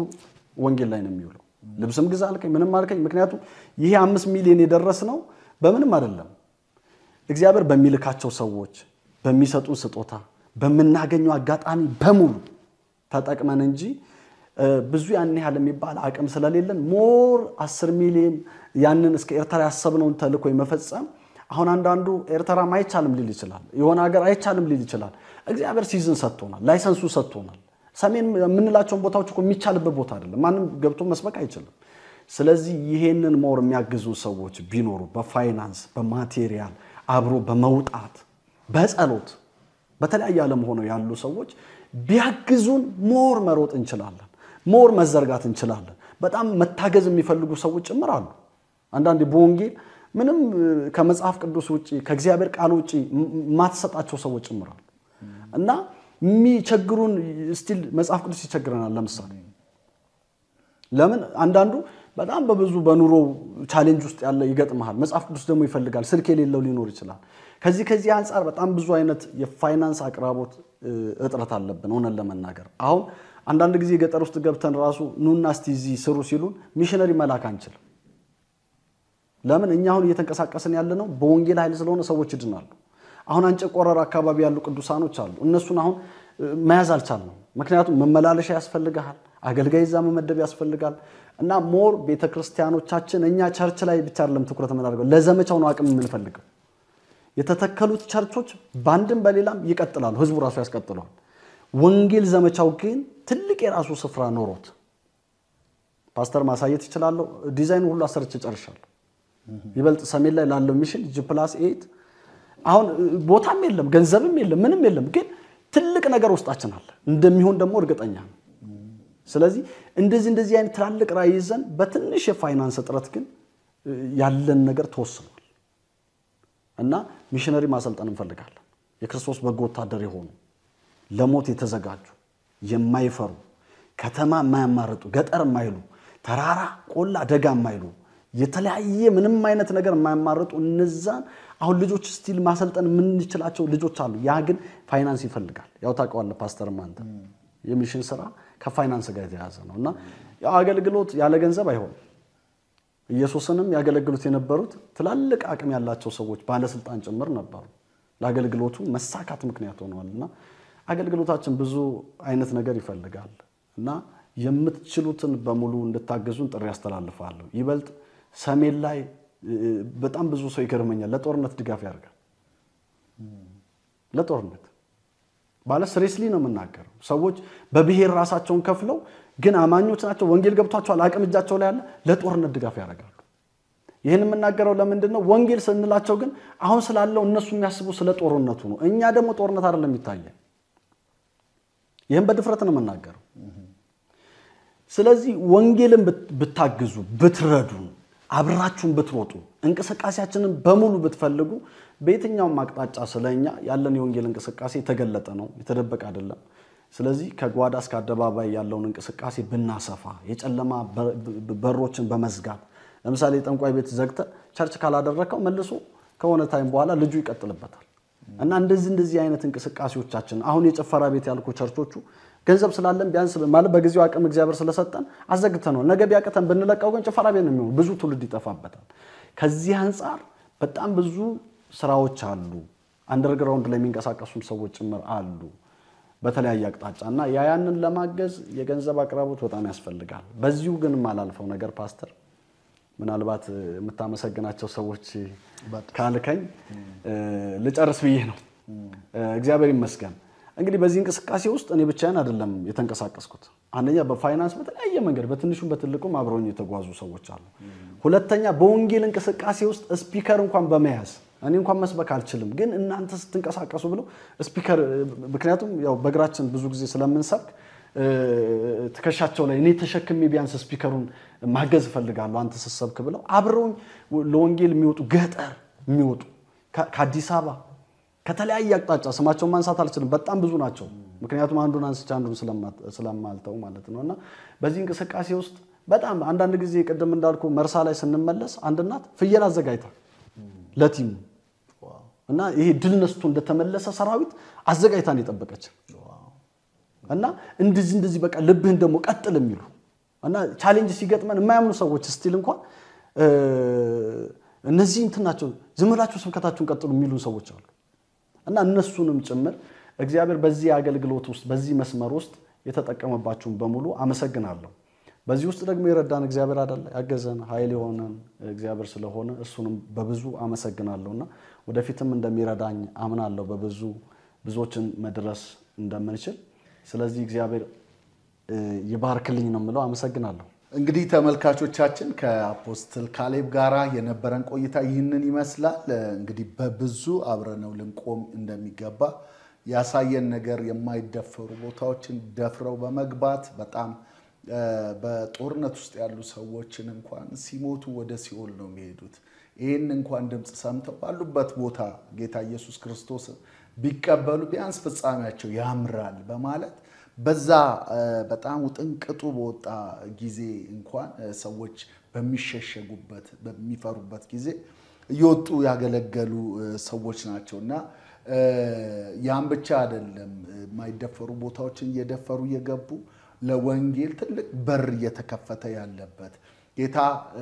ወንጌል ላይ ነው የሚውለው ልብስም ግዛ አልከኝ ምንም አልከኝ ምክንያቱም ይሄ 5 ሚሊዮን የደረስነው በምንም አይደለም እግዚአብሔር በሚልካቸው ሰዎች በሚሰጡን ስጦታ በመናገኘው አጋጣሚ በሙሉ ተጠቅመን እንጂ ብዙ ያን ያህል የሚባል አቅም ስለሌለን ሞር 10 ሚሊዮን ያንን እስከ ኤርትራ ያሰብነውን ተልኮ የመፈጸም አሁን አንዳንዱ ኤርትራ ማይቻልም ሊል ይችላል የሆነ ሀገር አይቻልም ሊል ይችላል እግዚአብሔር ሲዝን ሰጥቶናል ላይሰንሱ ሰጥቶናል ሰሜን የምንላቸው ቦታዎች እኮ የሚቻልበት ቦታ አይደለም ማንም ገብቶ መስበክ አይችልም ስለዚህ ይሄንን ሞር የሚያግዙ ሰዎች ቢኖሩ በፋይናንስ በማቴሪያል አብሮ በመውጣት በጸሎት በተለያየ ዓለም ሆነው ያሉ ሰዎች ቢያግዙን ሞር መሮጥ እንችላለን ሞር መዘርጋት እንችላለን በጣም መታገዝ የሚፈልጉ ሰዎች ጭምራሉ አንዳንዴ በወንጌል ምንም ከመጽሐፍ ቅዱስ ውጪ ከእግዚአብሔር ቃል ውጪ ማትሰጣቸው ሰዎች ጭምራሉ እና የሚቸግሩን ስቲል መጽሐፍ ቅዱስ ይቸግረናል ለምሳሌ ለምን አንዳንዱ በጣም በብዙ በኑሮ ቻሌንጅ ውስጥ ያለ ይገጥማል መጽሐፍ ቅዱስ ደግሞ ይፈልጋል ስልክ የሌለው ሊኖር ይችላል ከዚህ አንፃር በጣም ብዙ አይነት የፋይናንስ አቅራቦት እጥረት አለብን ሆነን ለመናገር አሁን አንዳንድ ጊዜ ገጠር ውስጥ ገብተን ራሱ ኑና እስቲ እዚህ ስሩ ሲሉን ሚሽነሪ መላክ አንችልም ለምን እኛ አሁን እየተንቀሳቀስን ያለነው በወንጌል ኃይል ስለሆነ ሰዎች ይድናሉ አሁን አንጨቆረር አካባቢ ያሉ ቅዱሳኖች አሉ እነሱን አሁን መያዝ አልቻልንም ምክንያቱም መመላለሻ ያስፈልጋል አገልጋይ ዛ መመደብ ያስፈልጋል እና ሞር ቤተክርስቲያኖቻችን እኛ ቸርች ላይ ብቻ አይደለም ትኩረት የምናደርገው ለዘመቻው ነው አቅም የምንፈልገው የተተከሉት ቸርቾች ባንድም በሌላም ይቀጥላሉ ህዝቡ ራሱ ያስቀጥላል ወንጌል ዘመቻው ግን ትልቅ የራሱ ስፍራ ኖሮት ፓስተር ማሳየት ይችላል ዲዛይን ሁሉ አሰርቼ ጨርሻለሁ ይበልጥ ሰሜን ላይ ላለው ሚሽን G+8 አሁን ቦታም የለም ገንዘብም የለም ምንም የለም ግን ትልቅ ነገር ውስጣችን አለ እንደሚሆን ደግሞ እርግጠኛ ነኝ ስለዚህ እንደዚህ አይነት ትላልቅ ራዕይ ይዘን በትንሽ የፋይናንስ እጥረት ግን ያለን ነገር ተወስኗል እና ሚሽነሪ ማሰልጠን እንፈልጋለን የክርስቶስ በጎ ወታደር የሆኑ ለሞት የተዘጋጁ የማይፈሩ ከተማ የማያማርጡ ገጠር የማይሉ ተራራ ቆላ ደጋ የማይሉ የተለያየ ምንም አይነት ነገር የማያማርጡ እነዛን አሁን ልጆች ስቲል ማሰልጠን ምን ይችላልቸው ልጆች አሉ ያ ግን ፋይናንስ ይፈልጋል ያው ታውቀዋለህ ፓስተር ማንተ የሚሽን ስራ ከፋይናንስ ጋር የተያዘ ነውና ያው አገልግሎት ያለ ገንዘብ አይሆንም ኢየሱስንም ያገለግሉት የነበሩት ትላልቅ አቅም ያላቸው ሰዎች ባለስልጣን ጭምር ነበሩ ለአገልግሎቱ መሳካት ምክንያት ሆነዋልና አገልግሎታችን ብዙ አይነት ነገር ይፈልጋል እና የምትችሉትን በሙሉ እንድታገዙን ጥሪ ያስተላልፋለሁ ይበልጥ ሰሜን ላይ በጣም ብዙ ሰው ይገርመኛል ለጦርነት ድጋፍ ያርጋል ለጦርነት ባለ ስሬስሊ ነው የምናገረው ሰዎች በብሔር ራሳቸውን ከፍለው ግን አማኞች ናቸው ወንጌል ገብቷቸዋል አቅም እጃቸው ላይ ያለ ለጦርነት ድጋፍ ያረጋሉ ይሄን የምናገረው ለምንድነው ወንጌል ስንላቸው ግን አሁን ስላለው እነሱ የሚያስቡ ስለ ጦርነቱ ነው እኛ ደግሞ ጦርነት አይደለም ይታያል ይሄን በድፍረት ነው የምናገረው ስለዚህ ወንጌልን ብታግዙ ብትረዱ አብራችሁን ብትሮጡ እንቅስቃሴያችንን በሙሉ ብትፈልጉ በየትኛው ማቅጣጫ ስለኛ ያለን የወንጌል እንቅስቃሴ ተገለጠ ነው የተደበቀ አይደለም ስለዚህ ከጓዳ እስከ አደባባይ ያለውን እንቅስቃሴ ብናሰፋ የጨለማ በሮችን በመዝጋት ለምሳሌ ጠንቋይ ቤት ዘግተ ቸርች ካላደረከው መልሶ ከሆነ ታይም በኋላ ልጁ ይቀጥልበታል እና እንደዚህ አይነት እንቅስቃሴዎቻችን አሁን የጨፈራ ቤት ያልኩ ቸርቾቹ ገንዘብ ስላለን ቢያንስ ማለት በጊዜው አቅም እግዚአብሔር ስለሰጠን አዘግተነው ነገ ቢያቀተን ብንለቀው ግን ጨፈራ ቤት ነው የሚሆነው ብዙ ትውልድ ይጠፋበታል ከዚህ አንፃር በጣም ብዙ ስራዎች አሉ አንደርግራውንድ ላይ የሚንቀሳቀሱ ሰዎች ጭምር አሉ በተለያየ አቅጣጫና ያያንን ለማገዝ የገንዘብ አቅራቦት በጣም ያስፈልጋል በዚሁ ግን ማላልፈው ነገር ፓስተር ምናልባት የምታመሰግናቸው ሰዎች ካልከኝ ልጨርስ ብዬ ነው እግዚአብሔር ይመስገን እንግዲህ በዚህ እንቅስቃሴ ውስጥ እኔ ብቻዬን አይደለም የተንቀሳቀስኩት አንደኛ በፋይናንስ በተለያየ መንገድ በትንሹም በትልቁም አብረውኝ የተጓዙ ሰዎች አሉ ሁለተኛ በወንጌል እንቅስቃሴ ውስጥ ስፒከር እንኳን በመያዝ እኔ እንኳን መስበክ አልችልም ግን እናንተ ስትንቀሳቀሱ ብለው ስፒከር ምክንያቱም ያው በእግራችን ብዙ ጊዜ ስለምንሰብክ ተከሻቸው ላይ እኔ ተሸክሜ ቢያንስ ስፒከሩን ማገዝ ፈልጋለሁ አንተ ስትሰብክ ብለው አብረውኝ ለወንጌል የሚወጡ ገጠር የሚወጡ ከአዲስ አበባ ከተለያየ አቅጣጫ ስማቸውን ማንሳት አልችልም በጣም ብዙ ናቸው ምክንያቱም አንዱን አንስቼ አንዱን ስለማልተው ማለት ነውና በዚህ እንቅስቃሴ ውስጥ በጣም አንዳንድ ጊዜ ቀደም እንዳልኩ መርሳ ላይ ስንመለስ አንድ እናት ፍየል አዘጋጅታ ለቲም እና ይሄ ድል ነስቶ እንደተመለሰ ሰራዊት አዘጋጅታን የጠበቀች እና እንደዚህ በቃ ልብህን ደግሞ ቀጥል የሚሉ እና ቻሌንጅ ሲገጥመን የማያምኑ ሰዎች ስቲል እንኳን እነዚህ እንትናቸው ዝም ብላችሁ ስብከታችሁን ቀጥሉ የሚሉ ሰዎች አሉ እና እነሱንም ጭምር እግዚአብሔር በዚህ አገልግሎት ውስጥ በዚህ መስመር ውስጥ የተጠቀመባችሁን በሙሉ አመሰግናለሁ። በዚህ ውስጥ ደግሞ የረዳን እግዚአብሔር አይደለ ያገዘን ኃይል የሆነን እግዚአብሔር ስለሆነ እሱንም በብዙ አመሰግናለሁና ወደፊትም እንደሚረዳኝ አምናለሁ ብዙዎችን መድረስ እንደምንችል። ስለዚህ እግዚአብሔር ይባርክልኝ ነው የምለው። አመሰግናለሁ። እንግዲህ ተመልካቾቻችን ከአፖስትል ካሌብ ጋራ የነበረን ቆይታ ይህንን ይመስላል። እንግዲህ በብዙ አብረነው ልንቆም እንደሚገባ ያሳየን ነገር የማይደፈሩ ቦታዎችን ደፍረው በመግባት በጣም በጦርነት ውስጥ ያሉ ሰዎችን እንኳን ሲሞቱ ወደ ሲኦል ነው የሚሄዱት። ይሄን እንኳን ድምጽ ሰምተው ባሉበት ቦታ ጌታ ኢየሱስ ክርስቶስ ቢቀበሉ ቢያንስ ፍጻሜያቸው ያምራል በማለት በዛ በጣም ውጥንቅጡ በወጣ ጊዜ እንኳን ሰዎች በሚሸሸጉበት በሚፈሩበት ጊዜ እየወጡ ያገለገሉ ሰዎች ናቸውና ያን ብቻ አይደለም የማይደፈሩ ቦታዎችን እየደፈሩ እየገቡ ለወንጌል ትልቅ በር እየተከፈተ ያለበት ጌታ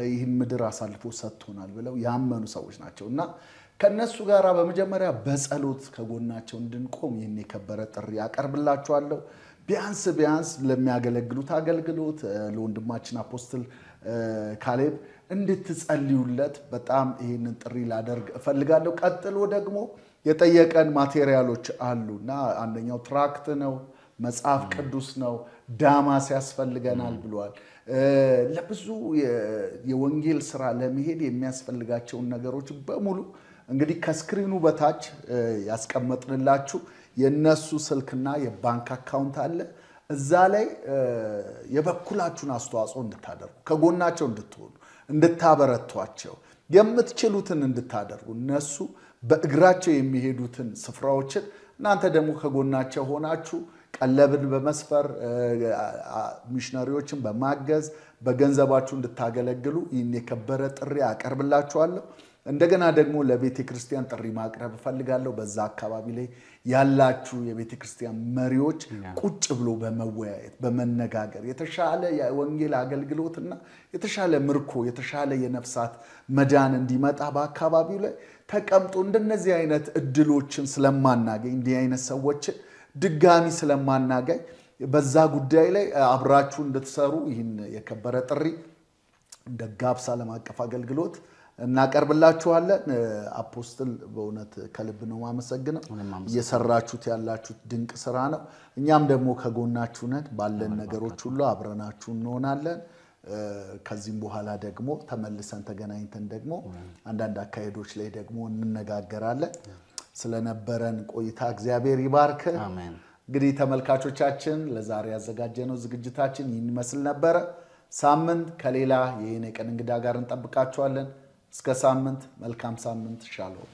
ይህን ምድር አሳልፎ ሰጥቶናል ብለው ያመኑ ሰዎች ናቸውና ከነሱ ጋራ በመጀመሪያ በጸሎት ከጎናቸው እንድንቆም ይህን የከበረ ጥሪ አቀርብላችኋለሁ። ቢያንስ ለሚያገለግሉት አገልግሎት ለወንድማችን አፖስትል ካሌብ እንድትጸልዩለት በጣም ይህንን ጥሪ ላደርግ እፈልጋለሁ። ቀጥሎ ደግሞ የጠየቀን ማቴሪያሎች አሉና አንደኛው ትራክት ነው፣ መጽሐፍ ቅዱስ ነው፣ ዳማስ ያስፈልገናል ብሏል። ለብዙ የወንጌል ስራ ለመሄድ የሚያስፈልጋቸውን ነገሮች በሙሉ እንግዲህ ከስክሪኑ በታች ያስቀመጥንላችሁ የነሱ ስልክና የባንክ አካውንት አለ። እዛ ላይ የበኩላችሁን አስተዋጽኦ እንድታደርጉ ከጎናቸው እንድትሆኑ እንድታበረቷቸው የምትችሉትን እንድታደርጉ እነሱ በእግራቸው የሚሄዱትን ስፍራዎችን እናንተ ደግሞ ከጎናቸው ሆናችሁ ቀለብን በመስፈር ሚሽነሪዎችን በማገዝ በገንዘባችሁ እንድታገለግሉ ይህን የከበረ ጥሪ አቀርብላችኋለሁ። እንደገና ደግሞ ለቤተ ክርስቲያን ጥሪ ማቅረብ ፈልጋለሁ። በዛ አካባቢ ላይ ያላችሁ የቤተ ክርስቲያን መሪዎች ቁጭ ብሎ በመወያየት በመነጋገር የተሻለ የወንጌል አገልግሎትና የተሻለ ምርኮ የተሻለ የነፍሳት መዳን እንዲመጣ በአካባቢው ላይ ተቀምጦ እንደነዚህ አይነት እድሎችን ስለማናገኝ እንዲህ አይነት ሰዎችን ድጋሚ ስለማናገኝ በዛ ጉዳይ ላይ አብራችሁ እንድትሰሩ ይህን የከበረ ጥሪ እንደ ጋብስ ዓለም አቀፍ አገልግሎት እናቀርብላችኋለን። አፖስትል በእውነት ከልብ ነው ማመሰግነው። እየሰራችሁት ያላችሁት ድንቅ ስራ ነው። እኛም ደግሞ ከጎናችሁ ነን። ባለን ነገሮች ሁሉ አብረናችሁ እንሆናለን። ከዚህም በኋላ ደግሞ ተመልሰን ተገናኝተን ደግሞ አንዳንድ አካሄዶች ላይ ደግሞ እንነጋገራለን። ስለነበረን ቆይታ እግዚአብሔር ይባርክ። አሜን። እንግዲህ ተመልካቾቻችን ለዛሬ ያዘጋጀነው ዝግጅታችን ይህን ይመስል ነበር። ሳምንት ከሌላ የኔ ቀን እንግዳ ጋር እንጠብቃችኋለን። እስከ ሳምንት መልካም ሳምንት ሻሎም።